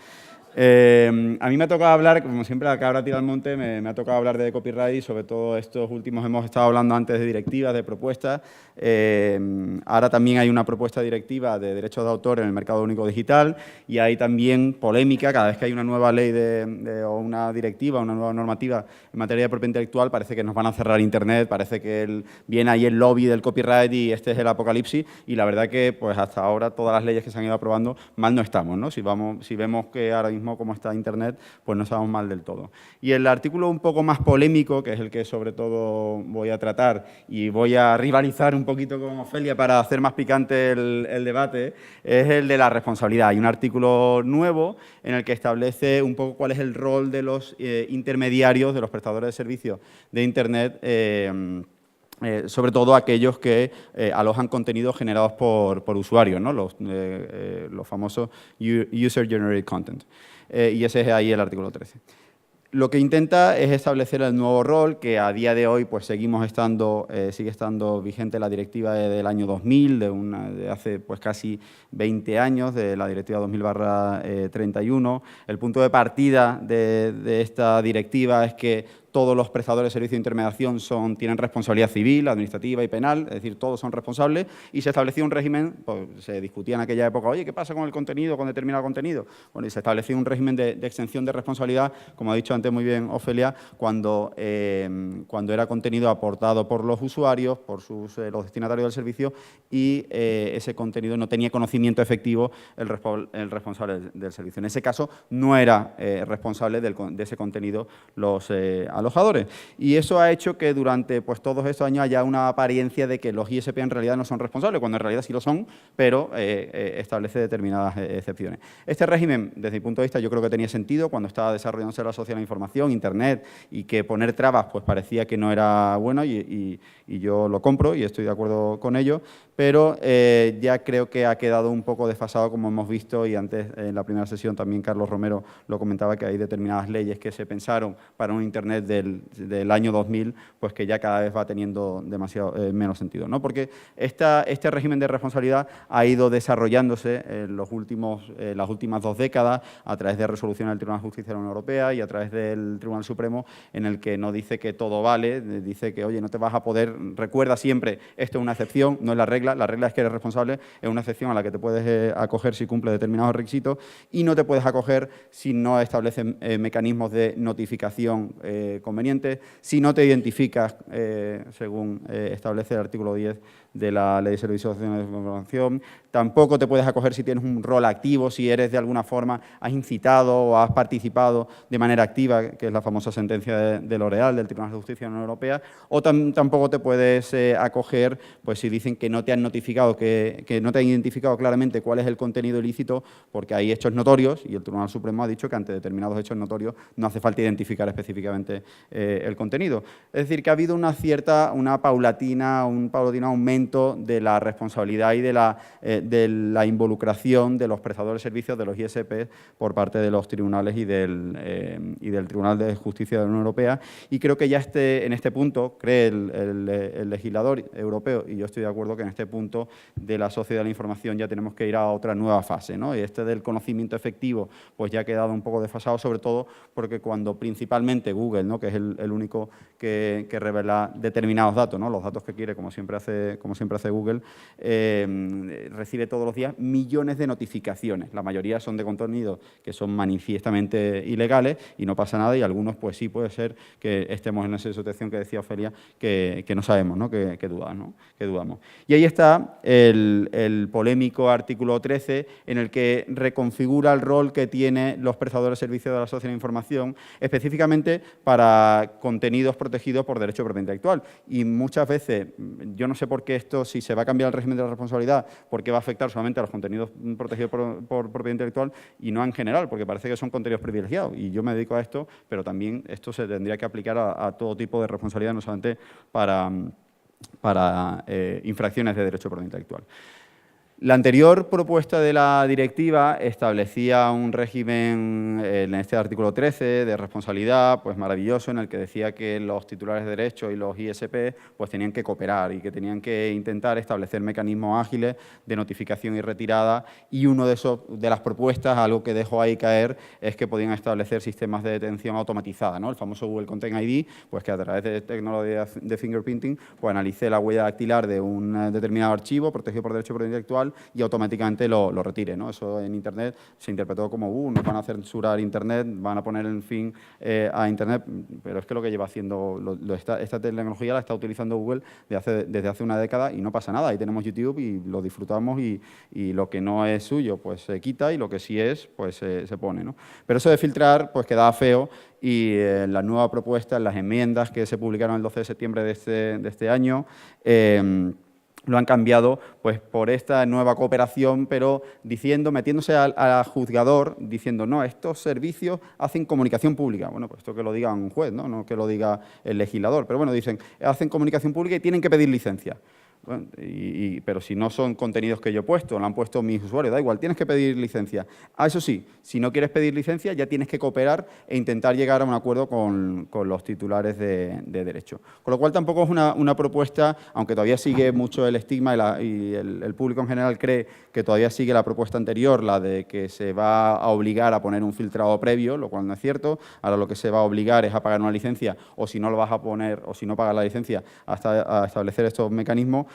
A mí me ha tocado hablar, como siempre la cabra tira al monte, me ha tocado hablar de copyright y sobre todo estos últimos hemos estado hablando antes de directivas, de propuestas. Ahora también hay una propuesta directiva de derechos de autor en el mercado único digital y hay también polémica cada vez que hay una nueva ley o una directiva, una nueva normativa en materia de propiedad intelectual, parece que nos van a cerrar Internet, parece que viene ahí el lobby del copyright y este es el apocalipsis y la verdad que pues hasta ahora todas las leyes que se han ido aprobando mal no estamos, ¿no? Si vemos que ahora mismo como está Internet, pues no estamos mal del todo. Y el artículo un poco más polémico, que es el que sobre todo voy a tratar y voy a rivalizar un poquito con Ofelia para hacer más picante el debate, es el de la responsabilidad. Hay un artículo nuevo en el que establece un poco cuál es el rol de los intermediarios, de los prestadores de servicios de Internet, sobre todo aquellos que alojan contenidos generados por usuarios, ¿no? Los famosos User-Generated Content. Y ese es ahí el artículo 13. lo que intenta es establecer el nuevo rol que a día de hoy pues sigue estando vigente la directiva del año 2000, de hace pues casi 20 años, de la directiva 2000/31. El punto de partida de esta directiva es que todos los prestadores de servicio de intermediación tienen responsabilidad civil, administrativa y penal, es decir, todos son responsables, y se establecía un régimen, pues, se discutía en aquella época, oye, ¿qué pasa con el contenido, con determinado contenido? Bueno, y se establecía un régimen de exención de responsabilidad, como ha dicho antes muy bien Ofelia, cuando era contenido aportado por los usuarios, por los destinatarios del servicio, y ese contenido no tenía conocimiento efectivo el responsable del servicio. En ese caso, no era responsable de ese contenido los alojadores. Y eso ha hecho que durante pues, todos estos años haya una apariencia de que los ISP en realidad no son responsables, cuando en realidad sí lo son, pero establece determinadas excepciones. Este régimen, desde mi punto de vista, yo creo que tenía sentido cuando estaba desarrollándose la sociedad de la información, Internet, y que poner trabas pues, parecía que no era bueno, y yo lo compro y estoy de acuerdo con ello, pero ya creo que ha quedado un poco desfasado, como hemos visto, y antes en la primera sesión también Carlos Romero lo comentaba, que hay determinadas leyes que se pensaron para un Internet del año 2000, pues que ya cada vez va teniendo demasiado menos sentido, ¿no? Porque este régimen de responsabilidad ha ido desarrollándose en las últimas 2 décadas a través de resoluciones del Tribunal de Justicia de la Unión Europea y a través del Tribunal Supremo, en el que no dice que todo vale, dice que, oye, no te vas a poder, recuerda siempre, esto es una excepción, no es la regla es que eres responsable, es una excepción a la que te puedes acoger si cumple determinados requisitos, y no te puedes acoger si no estableces mecanismos de notificación convenientes, si no te identificas, según establece el artículo 10 de la Ley de Servicios de Información. Tampoco te puedes acoger si tienes un rol activo, si eres de alguna forma, has incitado o has participado de manera activa, que es la famosa sentencia de L'Oréal, del Tribunal de Justicia de la Unión Europea, o tampoco te puedes acoger pues, si dicen que no te han notificado, que no te han identificado claramente cuál es el contenido ilícito, porque hay hechos notorios, y el Tribunal Supremo ha dicho que ante determinados hechos notorios no hace falta identificar específicamente el contenido. Es decir, que ha habido un paulatino aumento de la responsabilidad y de la involucración de los prestadores de servicios, de los ISP, por parte de los tribunales y del Tribunal de Justicia de la Unión Europea. Y creo que ya en este punto, cree el legislador europeo, y yo estoy de acuerdo que en este punto de la sociedad de la información ya tenemos que ir a otra nueva fase, ¿no? Y del conocimiento efectivo pues ya ha quedado un poco desfasado, sobre todo porque cuando principalmente Google, ¿no? Que es el único que revela determinados datos, ¿no? Los datos que quiere, como siempre hace Google, recibe todos los días millones de notificaciones. La mayoría son de contenidos que son manifiestamente ilegales y no pasa nada, y algunos pues sí puede ser que estemos en esa situación que decía Ofelia, que no sabemos, ¿no? Que dudamos. Y ahí está el polémico artículo 13, en el que reconfigura el rol que tienen los prestadores de servicios de la sociedad de la información, específicamente para contenidos protegidos por derecho de propiedad intelectual. Y muchas veces, yo no sé por qué esto, si se va a cambiar el régimen de la responsabilidad, por qué va a afectar solamente a los contenidos protegidos por propiedad intelectual y no en general, porque parece que son contenidos privilegiados. Y yo me dedico a esto, pero también esto se tendría que aplicar a todo tipo de responsabilidad, no solamente para infracciones de derecho de propiedad intelectual. La anterior propuesta de la directiva establecía un régimen, en este artículo 13, de responsabilidad, pues maravilloso, en el que decía que los titulares de derecho y los ISP pues tenían que cooperar y que tenían que intentar establecer mecanismos ágiles de notificación y retirada, y uno de las propuestas, algo que dejó ahí caer, es que podían establecer sistemas de detención automatizada, ¿no? El famoso Google Content ID, pues que a través de tecnología de fingerprinting pues analice la huella dactilar de un determinado archivo protegido por derecho de propiedad intelectual y automáticamente lo retire, ¿no? Eso en Internet se interpretó como nos van a censurar Internet, van a poner en fin a Internet, pero es que lo que lleva haciendo, esta tecnología la está utilizando Google desde hace una década y no pasa nada. Ahí tenemos YouTube y lo disfrutamos, y lo que no es suyo pues se quita y lo que sí es pues se pone, ¿no? Pero eso de filtrar pues quedaba feo, y la nueva propuesta, en las enmiendas que se publicaron el 12 de septiembre de este año, lo han cambiado pues por esta nueva cooperación, pero metiéndose al juzgador, diciendo, no, estos servicios hacen comunicación pública. Bueno, pues esto que lo diga un juez, no que lo diga el legislador, pero bueno, dicen, hacen comunicación pública y tienen que pedir licencia. Bueno, pero si no son contenidos que yo he puesto, lo han puesto mis usuarios, da igual, tienes que pedir licencia. Eso sí, si no quieres pedir licencia, ya tienes que cooperar e intentar llegar a un acuerdo con los titulares de derecho. Con lo cual tampoco es una propuesta, aunque todavía sigue mucho el estigma y el público en general cree que todavía sigue la propuesta anterior, la de que se va a obligar a poner un filtrado previo, lo cual no es cierto. Ahora lo que se va a obligar es a pagar una licencia, o si no lo vas a poner, o si no pagas la licencia, a establecer estos mecanismos.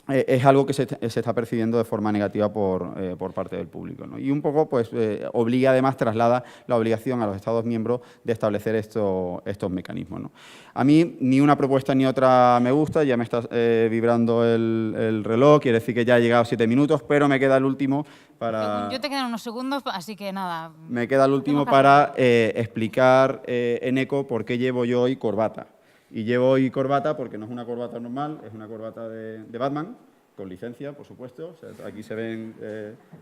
Es algo que se está percibiendo de forma negativa por parte del público, ¿no? Y un poco pues, obliga, además, traslada la obligación a los Estados miembros de establecer estos mecanismos, ¿no? A mí ni una propuesta ni otra me gusta, ya me está vibrando el reloj, quiere decir que ya he llegado a 7 minutos, pero me queda el último para... Yo te quedan unos segundos, así que nada. Me queda el último para explicar en ECO por qué llevo yo hoy corbata. Y llevo hoy corbata porque no es una corbata normal, es una corbata de Batman, con licencia, por supuesto. O sea, aquí se ven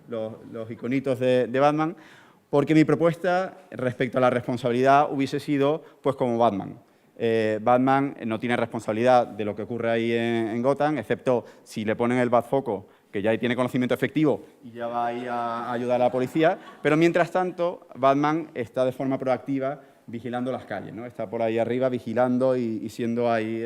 los iconitos de Batman, porque mi propuesta respecto a la responsabilidad hubiese sido pues como Batman. Batman no tiene responsabilidad de lo que ocurre ahí en Gotham, excepto si le ponen el Batfoco, que ya tiene conocimiento efectivo y ya va ahí a ayudar a la policía, pero mientras tanto Batman está de forma proactiva vigilando las calles, ¿no? Está por ahí arriba vigilando y siendo ahí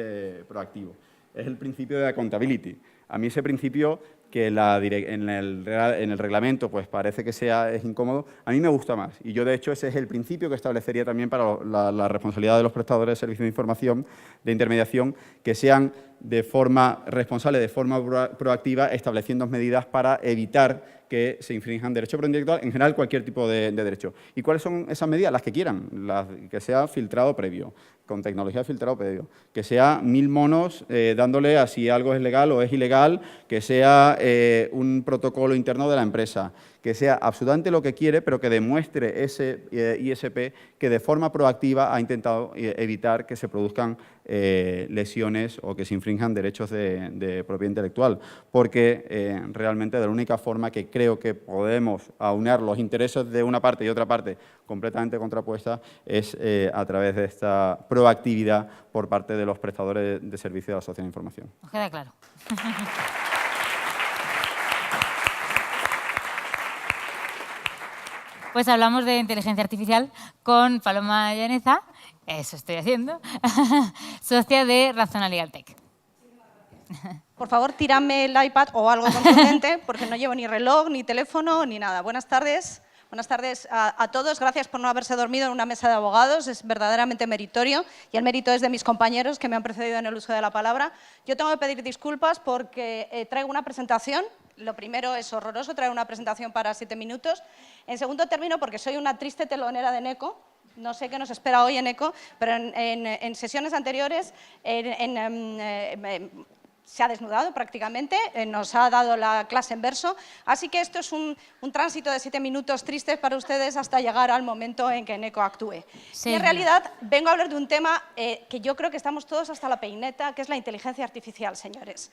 proactivo. Es el principio de accountability. A mí ese principio, que en el reglamento pues parece que es incómodo, a mí me gusta más. Y yo, de hecho, ese es el principio que establecería también para la responsabilidad de los prestadores de servicios de información, de intermediación, que sean de forma responsable, de forma proactiva, estableciendo medidas para evitar que se infrinjan derechos de propiedad intelectual, en general cualquier tipo de derecho. ¿Y cuáles son esas medidas? Las que quieran, que sea filtrado previo, con tecnología de filtrado previo, que sea 1000 monos dándole a si algo es legal o es ilegal, que sea un protocolo interno de la empresa, que sea absolutamente lo que quiere, pero que demuestre ese ISP que de forma proactiva ha intentado evitar que se produzcan lesiones o que se infrinjan derechos de propiedad intelectual, porque realmente de la única forma que creo que podemos aunar los intereses de una parte y otra parte completamente contrapuesta es a través de esta proactividad por parte de los prestadores de servicios de la sociedad de información. Os queda claro. Pues hablamos de inteligencia artificial con Paloma Llaneza, eso estoy haciendo, socia de Razona Legal Tech. Por favor, tírame el iPad o algo contundente, porque no llevo ni reloj, ni teléfono, ni nada. Buenas tardes. Buenas tardes a todos. Gracias por no haberse dormido en una mesa de abogados. Es verdaderamente meritorio y el mérito es de mis compañeros que me han precedido en el uso de la palabra. Yo tengo que pedir disculpas porque traigo una presentación. Lo primero, es horroroso traer una presentación para 7 minutos. En segundo término, porque soy una triste telonera de NECO. No sé qué nos espera hoy en ECO, pero en sesiones anteriores se ha desnudado prácticamente, nos ha dado la clase en verso, así que esto es un tránsito de 7 minutos tristes para ustedes hasta llegar al momento en que NECO actúe. Sí. Y en realidad vengo a hablar de un tema que yo creo que estamos todos hasta la peineta, que es la inteligencia artificial, señores.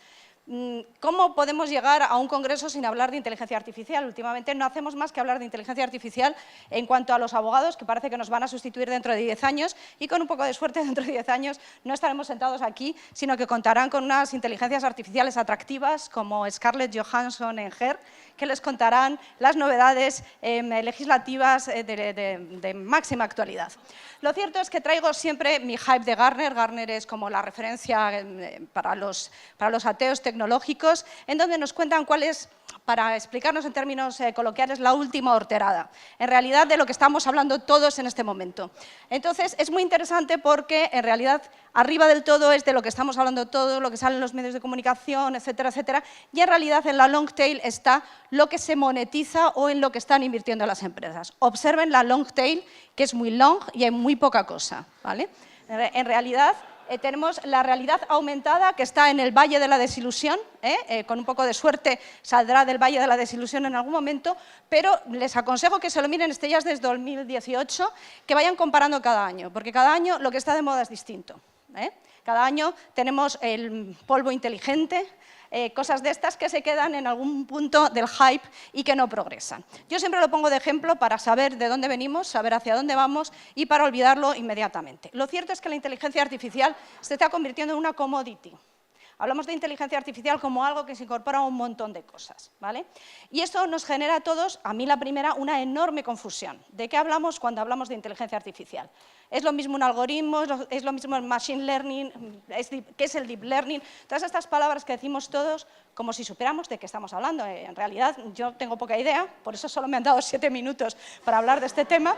¿Cómo podemos llegar a un congreso sin hablar de inteligencia artificial? Últimamente no hacemos más que hablar de inteligencia artificial en cuanto a los abogados, que parece que nos van a sustituir dentro de 10 años, y con un poco de suerte dentro de 10 años no estaremos sentados aquí, sino que contarán con unas inteligencias artificiales atractivas como Scarlett Johansson en Her, que les contarán las novedades legislativas de máxima actualidad. Lo cierto es que traigo siempre mi hype de Gartner. Gartner es como la referencia para los ateos tecnológicos, en donde nos cuentan cuál es, para explicarnos en términos coloquiales, la última horterada, en realidad de lo que estamos hablando todos en este momento. Entonces, es muy interesante porque, en realidad, arriba del todo es de lo que estamos hablando todo, lo que sale en los medios de comunicación, etcétera, etcétera, y en realidad en la long tail está lo que se monetiza o en lo que están invirtiendo las empresas. Observen la long tail, que es muy long y hay muy poca cosa, ¿vale? En realidad, tenemos la realidad aumentada que está en el Valle de la Desilusión, con un poco de suerte saldrá del Valle de la Desilusión en algún momento, pero les aconsejo que se lo miren ya desde 2018, que vayan comparando cada año, porque cada año lo que está de moda es distinto. Cada año tenemos el polvo inteligente, cosas de estas que se quedan en algún punto del hype y que no progresan. Yo siempre lo pongo de ejemplo para saber de dónde venimos, saber hacia dónde vamos y para olvidarlo inmediatamente. Lo cierto es que la inteligencia artificial se está convirtiendo en una commodity. Hablamos de inteligencia artificial como algo que se incorpora a un montón de cosas, ¿vale? Y esto nos genera a todos, a mí la primera, una enorme confusión. ¿De qué hablamos cuando hablamos de inteligencia artificial? ¿Es lo mismo un algoritmo? ¿Es lo mismo el machine learning? ¿Qué es el deep learning? Todas estas palabras que decimos todos como si supiéramos de qué estamos hablando. En realidad, yo tengo poca idea, por eso solo me han dado 7 minutos para hablar de este tema.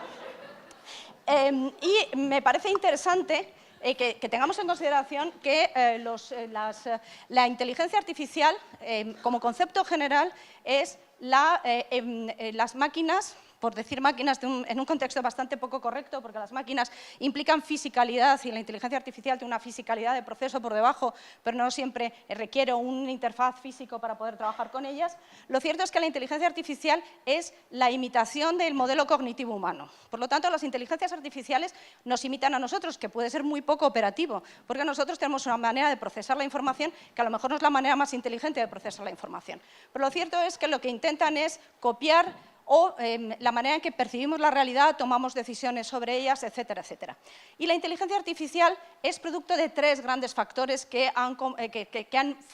Y me parece interesante que tengamos en consideración que la inteligencia artificial, como concepto general, es las máquinas, por decir máquinas en un contexto bastante poco correcto, porque las máquinas implican fisicalidad y la inteligencia artificial tiene una fisicalidad de proceso por debajo, pero no siempre requiere una interfaz físico para poder trabajar con ellas. Lo cierto es que la inteligencia artificial es la imitación del modelo cognitivo humano. Por lo tanto, las inteligencias artificiales nos imitan a nosotros, que puede ser muy poco operativo, porque nosotros tenemos una manera de procesar la información que a lo mejor no es la manera más inteligente de procesar la información. Pero lo cierto es que lo que intentan es copiar o la manera en que percibimos la realidad, tomamos decisiones sobre ellas, etcétera, etcétera. Y la inteligencia artificial es producto de 3 grandes factores que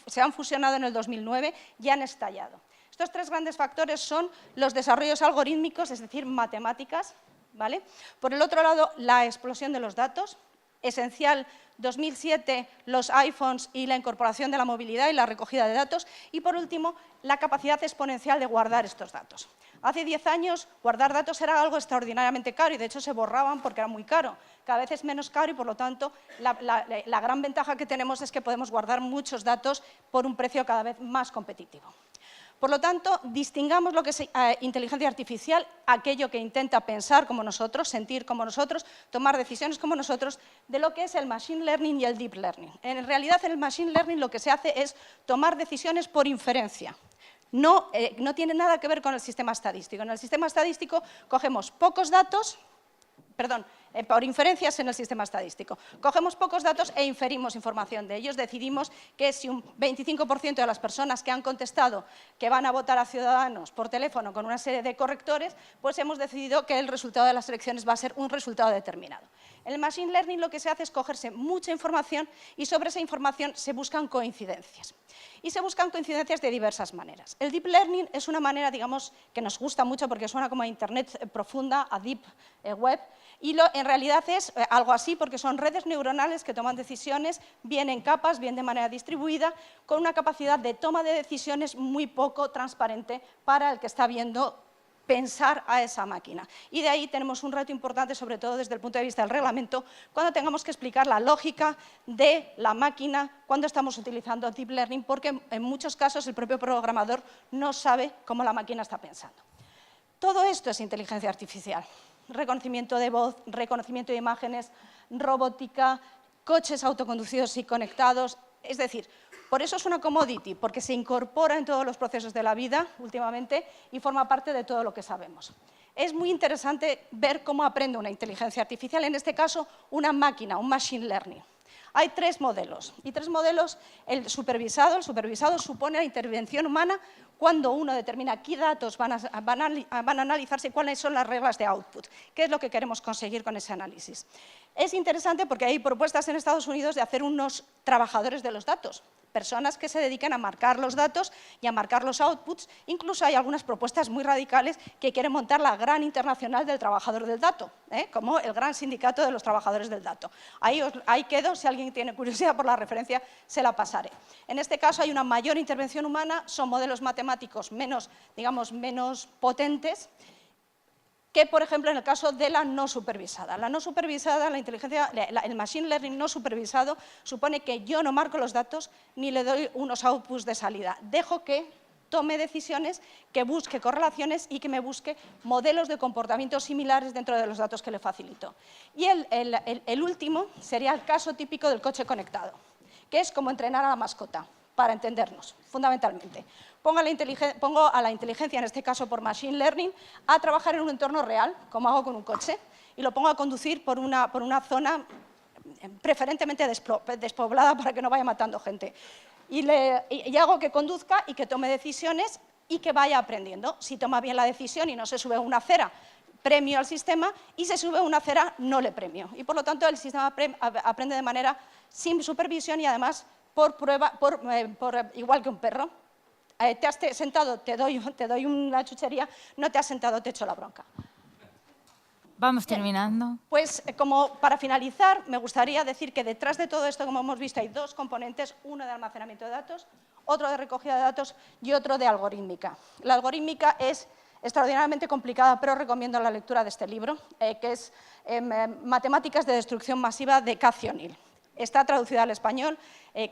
se han fusionado en el 2009 y han estallado. Estos 3 grandes factores son los desarrollos algorítmicos, es decir, matemáticas, ¿vale? Por el otro lado, la explosión de los datos, esencial 2007, los iPhones y la incorporación de la movilidad y la recogida de datos, y por último, la capacidad exponencial de guardar estos datos. Hace 10 años, guardar datos era algo extraordinariamente caro y, de hecho, se borraban porque era muy caro. Cada vez es menos caro y, por lo tanto, la gran ventaja que tenemos es que podemos guardar muchos datos por un precio cada vez más competitivo. Por lo tanto, distingamos lo que es inteligencia artificial, aquello que intenta pensar como nosotros, sentir como nosotros, tomar decisiones como nosotros, de lo que es el machine learning y el deep learning. En realidad, en el machine learning lo que se hace es tomar decisiones por inferencia. No tiene nada que ver con el sistema estadístico. En el sistema estadístico cogemos pocos datos, por inferencias en el sistema estadístico. Cogemos pocos datos e inferimos información de ellos. Decidimos que si un 25% de las personas que han contestado que van a votar a Ciudadanos por teléfono con una serie de correctores, pues hemos decidido que el resultado de las elecciones va a ser un resultado determinado. En el machine learning lo que se hace es cogerse mucha información y sobre esa información se buscan coincidencias. Y se buscan coincidencias de diversas maneras. El deep learning es una manera, digamos, que nos gusta mucho porque suena como a Internet profunda, a deep web, y en realidad es algo así porque son redes neuronales que toman decisiones bien en capas, bien de manera distribuida, con una capacidad de toma de decisiones muy poco transparente para el que está viendo pensar a esa máquina. Y de ahí tenemos un reto importante, sobre todo desde el punto de vista del reglamento, cuando tengamos que explicar la lógica de la máquina cuando estamos utilizando Deep Learning, porque en muchos casos el propio programador no sabe cómo la máquina está pensando. Todo esto es inteligencia artificial. Reconocimiento de voz, reconocimiento de imágenes, robótica, coches autoconducidos y conectados. Es decir, por eso es una commodity, porque se incorpora en todos los procesos de la vida últimamente y forma parte de todo lo que sabemos. Es muy interesante ver cómo aprende una inteligencia artificial, en este caso una máquina, un machine learning. Hay 3 modelos, y 3 modelos, el supervisado supone la intervención humana cuando uno determina qué datos van a analizarse y cuáles son las reglas de output, qué es lo que queremos conseguir con ese análisis. Es interesante porque hay propuestas en Estados Unidos de hacer unos trabajadores de los datos, personas que se dedican a marcar los datos y a marcar los outputs. Incluso hay algunas propuestas muy radicales que quieren montar la gran internacional del trabajador del dato, como el gran sindicato de los trabajadores del dato. Ahí quedo, si alguien tiene curiosidad por la referencia, se la pasaré. En este caso hay una mayor intervención humana, son modelos matemáticos menos potentes, que, por ejemplo, en el caso de la no supervisada. La no supervisada, el machine learning no supervisado, supone que yo no marco los datos ni le doy unos outputs de salida. Dejo que tome decisiones, que busque correlaciones y que me busque modelos de comportamientos similares dentro de los datos que le facilito. Y el último sería el caso típico del coche conectado, que es como entrenar a la mascota, para entendernos, fundamentalmente. Pongo a la inteligencia, en este caso por machine learning, a trabajar en un entorno real, como hago con un coche, y lo pongo a conducir por una zona preferentemente despoblada para que no vaya matando gente. Y hago que conduzca y que tome decisiones y que vaya aprendiendo. Si toma bien la decisión y no se sube una acera, premio al sistema, y se sube una acera, no le premio. Y por lo tanto el sistema aprende de manera sin supervisión y además igual que un perro. Te has sentado, te doy una chuchería, no te has sentado, te echo la bronca. Vamos terminando. Pues como para finalizar, me gustaría decir que detrás de todo esto, como hemos visto, hay dos componentes, uno de almacenamiento de datos, otro de recogida de datos y otro de algorítmica. La algorítmica es extraordinariamente complicada, pero recomiendo la lectura de este libro, que es Matemáticas de destrucción masiva de Cathy O'Neil. Está traducida al español,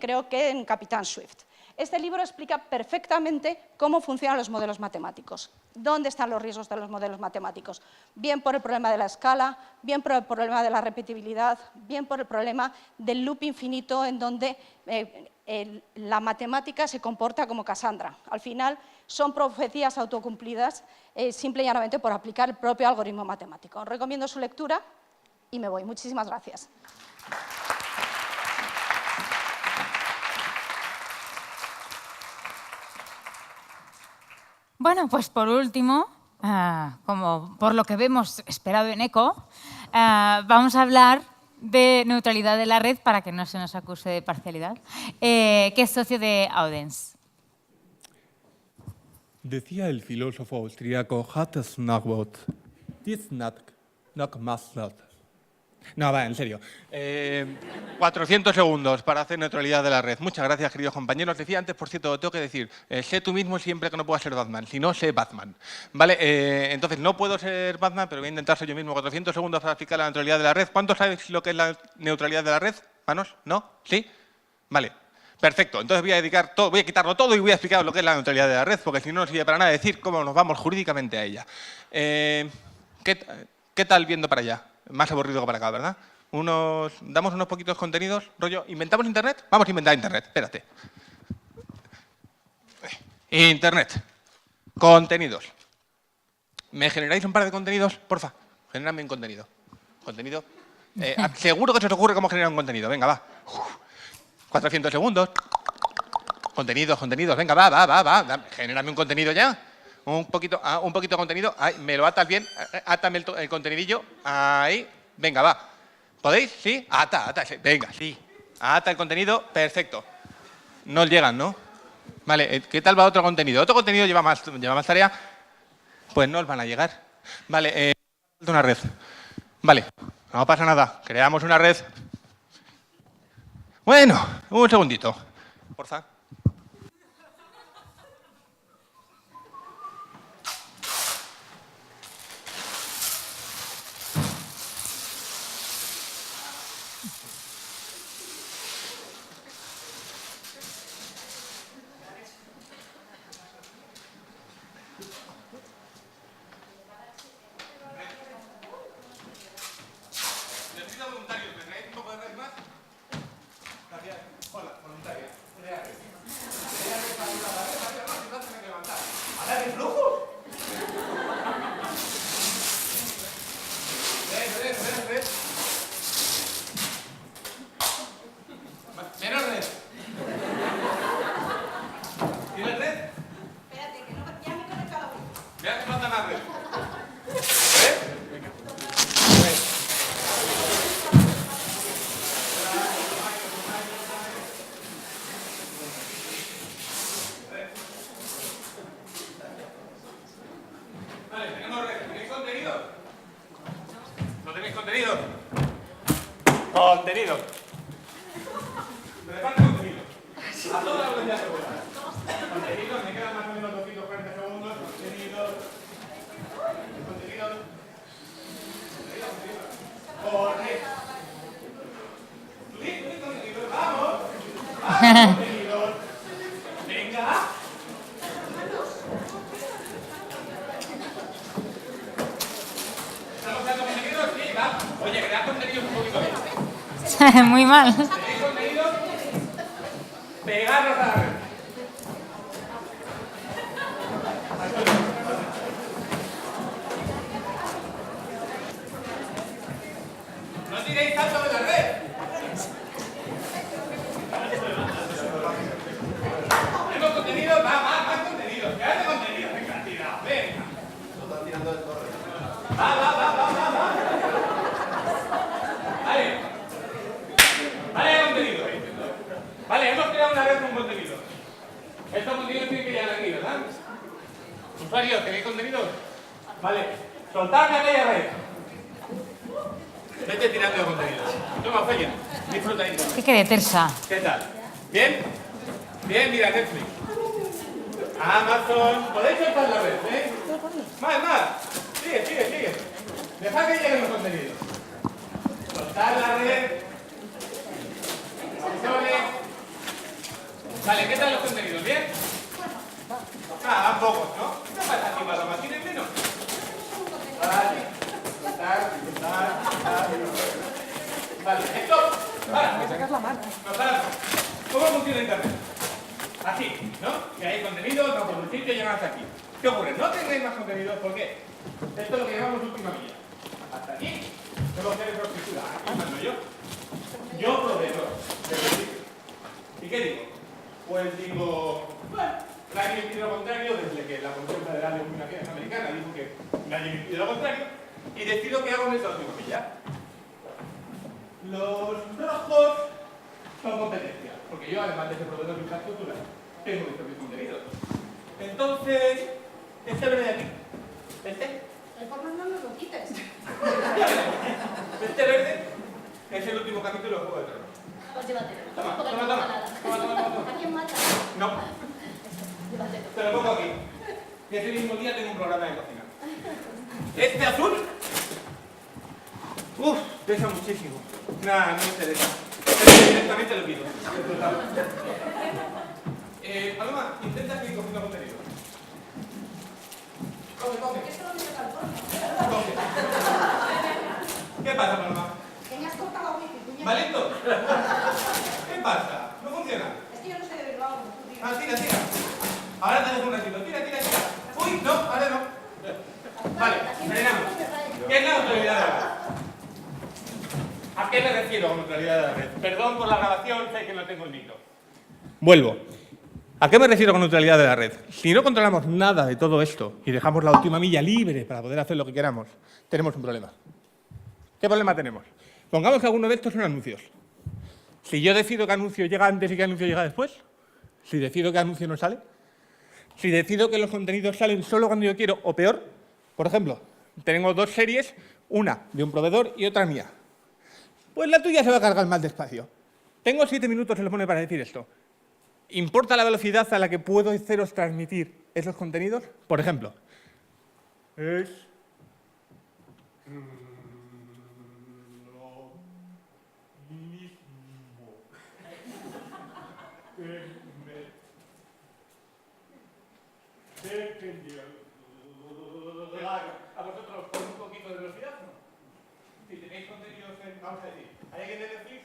creo que en Capitán Swift. Este libro explica perfectamente cómo funcionan los modelos matemáticos, dónde están los riesgos de los modelos matemáticos, bien por el problema de la escala, bien por el problema de la repetibilidad, bien por el problema del loop infinito en donde la matemática se comporta como Cassandra. Al final son profecías autocumplidas simple y llanamente por aplicar el propio algoritmo matemático. Os recomiendo su lectura y me voy. Muchísimas gracias. Bueno, pues por último, como por lo que vemos esperado en ECO, vamos a hablar de neutralidad de la red para que no se nos acuse de parcialidad, que es socio de Audience. Decía el filósofo austríaco Hans Nachtwort, "Dies noch Maslot". No, va, en serio. 400 segundos para hacer neutralidad de la red. Muchas gracias, queridos compañeros. Decía antes, por cierto, tengo que decir, sé tú mismo siempre que no puedas ser Batman. Si no, sé Batman. ¿Vale? Entonces, no puedo ser Batman, pero voy a intentar ser yo mismo. 400 segundos para explicar la neutralidad de la red. ¿Cuántos sabéis lo que es la neutralidad de la red? ¿Manos? ¿No? ¿Sí? Vale. Perfecto. Entonces voy a dedicar todo, voy a quitarlo todo y voy a explicar lo que es la neutralidad de la red, porque si no, no sirve para nada decir cómo nos vamos jurídicamente a ella. ¿Qué tal viendo para allá? Más aburrido que para acá, ¿verdad? Damos unos poquitos contenidos, rollo, ¿inventamos Internet? Vamos a inventar Internet, espérate. Internet. Contenidos. ¿Me generáis un par de contenidos? Porfa, generadme un contenido. ¿Contenido? Seguro que se os ocurre cómo generar un contenido. Venga, va. 400 segundos. Contenidos, venga, va. Genérame un contenido ya. Un poquito de contenido. Ahí, me lo atas bien. Átame el contenidillo. Ahí. Venga, va. ¿Podéis? ¿Sí? Ata. Venga, sí. Ata el contenido. Perfecto. No os llegan, ¿no? Vale, ¿qué tal va otro contenido? ¿Otro contenido lleva más tarea? Pues no os van a llegar. Vale, una red. Vale, no pasa nada. Creamos una red. Bueno, un segundito. Porfa. Contenido. Me falta contenido. A toda la velocidad que pueda. Contenido, me quedan más o menos 240 segundos. Contenido. Contenido. Vamos. Contenido. Venga. ¿Estamos dando contenido? Sí, va. Oye, crear contenido un poquito bien. Muy mal. ¿Tenéis contenido? Pegaros a la red. No tiréis tanto de la red. ¿Tenemos contenido? Más contenido. ¿Qué hace contenido? Venga, tira, venga. Lo están tirando del torre. Va. Vale. Vale, contenido. Vale, hemos creado Usuarios, ¿tenéis contenido? Vale, soltadme aquella red. Vete tirando de contenido. Toma, Ofelia, disfruta ahí. ¿Qué quede tersa? ¿Qué tal? ¿Bien? Bien, mira, Netflix. Amazon. Podéis soltar la red, ¿eh? Más. Sigue. Dejad que lleguen los contenidos. Soltad la red. Vale, ¿qué tal los contenidos? ¿Bien? Van pocos, ¿no? ¿Qué pasa aquí, Paloma? ¿Tienes menos? Vale. Soltar. Vale, esto. Me sacas la mano. Nos paramos. ¿Cómo funciona Internet? Así, ¿no? Que hay contenido, no por un sitio llegan hasta aquí. ¿Qué ocurre? No tendréis más contenido, ¿por qué? Esto es lo que llamamos última milla. Hasta aquí, tengo que hacer infraestructura. Aquí mando yo. Yo proveedor del servicio. ¿Y qué digo? Pues digo, bueno, nadie me pide lo contrario desde que la Comisión Federal de Comunicaciones Americana dijo que nadie me pide lo contrario y decido que hago en esta última milla. Los rojos son competencia, porque yo, además de ser proveedor de infraestructura, tengo mis propios contenidos. Entonces, este verde de aquí, El porno no nos lo quites. este verde es el último capítulo de Juego de Tronos. Pues llévatelo. Toma. ¿A quién mata? No, Llévatelo. te lo pongo aquí. Y ese mismo día tengo un programa de cocina. Este azul, pesa muchísimo. Nada, no me interesa. Directamente lo pido. Paloma, intenta seguir cogiendo contenido. Coge. ¿Qué pasa, Paloma? Que me has cortado la wifi, puñeta. ¿Malito? ¿Qué pasa? ¿No funciona? Es que yo no sé de Bilbao, como tú digas. Tira. Ahora te dejo un ratito. Tira. Uy, no, ahora no. Vale, frenamos. ¿Qué es la neutralidad de la red? ¿A qué me refiero con neutralidad de la red? Perdón por la grabación, sé que no tengo el micro. Vuelvo. ¿A qué me refiero con neutralidad de la red? Si no controlamos nada de todo esto y dejamos la última milla libre para poder hacer lo que queramos, tenemos un problema. ¿Qué problema tenemos? Pongamos que alguno de estos son anuncios. Si yo decido que anuncio llega antes y que anuncio llega después, si decido que anuncio no sale, si decido que los contenidos salen solo cuando yo quiero o peor, por ejemplo, tengo dos series, una de un proveedor y otra mía. Pues la tuya se va a cargar más despacio. Tengo 7 minutos, se lo pone para decir esto. ¿Importa la velocidad a la que puedo haceros transmitir esos contenidos? Por ejemplo, es lo mismo que me defendió. A vosotros con un poquito de velocidad, ¿no? Si tenéis contenidos en, vamos a decir, ¿hay alguien de Netflix?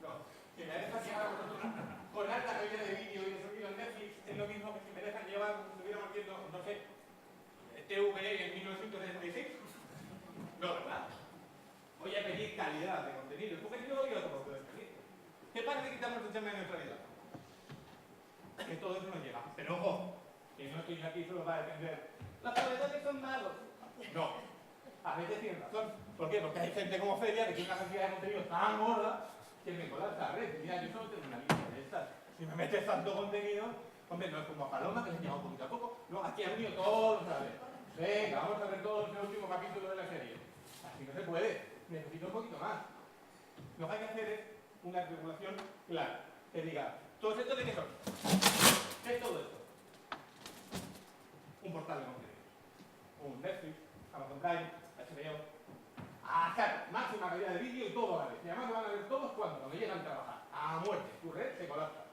No. Si me dejas llevar a vosotros con alta calidad de vídeo y de sonido en Netflix, es lo mismo que si me dejan llevar, estuviéramos viendo, no sé, TVE en 1976. No, ¿verdad? Voy a pedir calidad de contenido, porque si no, yo tampoco puedo pedir. ¿Qué pasa si quitamos el tema de neutralidad? Que todo eso no llega. Pero ojo, que no estoy aquí solo para defender. Los proveedores son malos. No. A veces tienen razón. ¿Por qué? Porque hay gente como Feria que tiene una cantidad de contenido tan gorda que me colapsa la red. Mira, yo solo tengo una lista de estas. Si me metes tanto contenido, hombre, no es como a Paloma, que le lleva un poquito a poco. No, aquí han venido todos a ver. Venga, vamos a ver todos el último capítulo de la serie. Así no se puede. Necesito un poquito más. Lo que hay que hacer es una regulación clara. Que diga, ¿todos estos de qué son? ¿Qué es todo esto? Un portal de contenidos. Un Netflix, Amazon Prime, HBO. Hasta máxima calidad de vídeo y todo a la vez. Y además lo van a ver todos cuando llegan a trabajar. A muerte. Tu red se colapsa.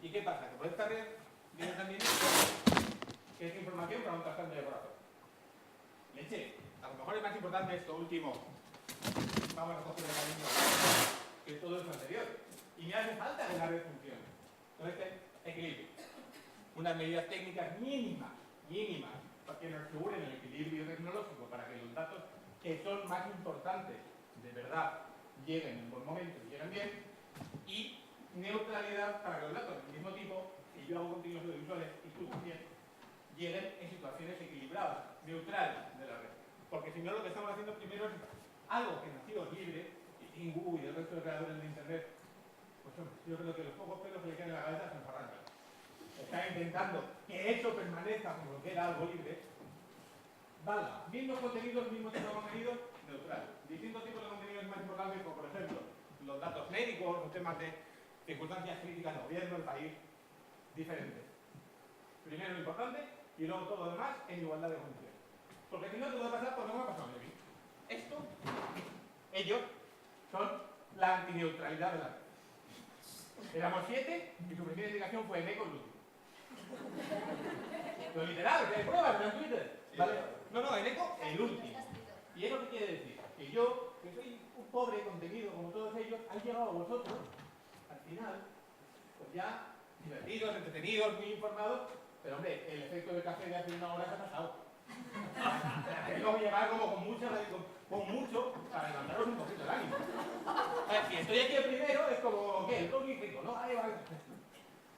¿Y qué pasa? Que por esta red viene también que es información para un trasplante de corazón. Leche, a lo mejor es más importante esto último. Vamos a coger el camino que todo eso anterior. Y me hace falta que la red funcione. Entonces, equilibrio. Unas medidas técnicas mínimas, para que nos aseguren el equilibrio tecnológico, para que los datos que son más importantes, de verdad, lleguen en buen momento y lleguen bien. Y neutralidad para que los datos del mismo tipo, que yo hago contenidos audiovisuales y tú también, lleguen en situaciones equilibradas, neutrales de la red. Porque si no, lo que estamos haciendo primero es algo que nació libre, y Tim Wu y el resto de creadores de Internet, pues hombre, yo creo que los pocos pelos que le quedan en la cabeza se nos arrancan. Están intentando que eso permanezca como que era algo libre, valga. Mismos contenidos, mismo tipo de contenido, neutral. Distintos tipos de contenidos más importantes, como por ejemplo, los datos médicos, los temas de circunstancias críticas del gobierno, del país, diferentes. Primero lo importante y luego todo lo demás en igualdad de condiciones. Porque si no, te va a pasar por lo que me ha pasado a mí. Esto, ellos, son la antineutralidad de la red. Éramos 7 y su primera indicación fue Eneco el último. Lo literal, que hay pruebas en Twitter. ¿Vale? No, Eneco el último. ¿Y eso qué quiere decir? Que yo, que soy un pobre contenido como todos ellos, han llegado a vosotros, al final, pues ya divertidos, entretenidos, muy informados, pero hombre, el efecto del café de hace una hora se ha pasado. Tengo que llegar como con mucho para levantaros un poquito el ánimo. Si estoy aquí el primero, es como, ¿qué? El todo muy rico, ¿no? Ahí va.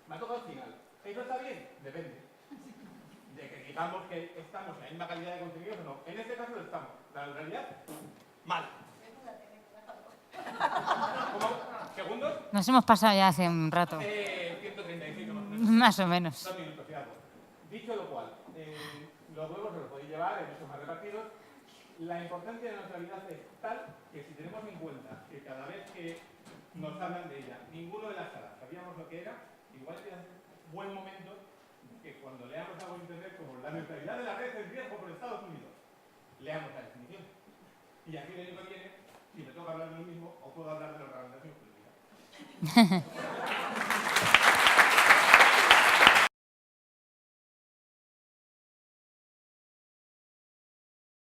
Me ha tocado al final. ¿Eso está bien? Depende. De que digamos que estamos en la misma calidad de contenidos o no. En este caso lo estamos. La realidad, mal. ¿Cómo? ¿Segundos? Nos hemos pasado ya hace un rato. 135 más o menos. 2 minutos, y algo. Dicho lo cual, los huevos se los podéis llevar en esos más repartidos. La importancia de la neutralidad es tal que si tenemos en cuenta que cada vez que nos hablan de ella, ninguno de las salas sabíamos lo que era, igual es buen momento que cuando leamos algo en internet como la neutralidad de la red en riesgo por Estados Unidos, leamos la definición. Y aquí el año que viene, si me toca hablar de lo mismo, o puedo hablar de la organización política.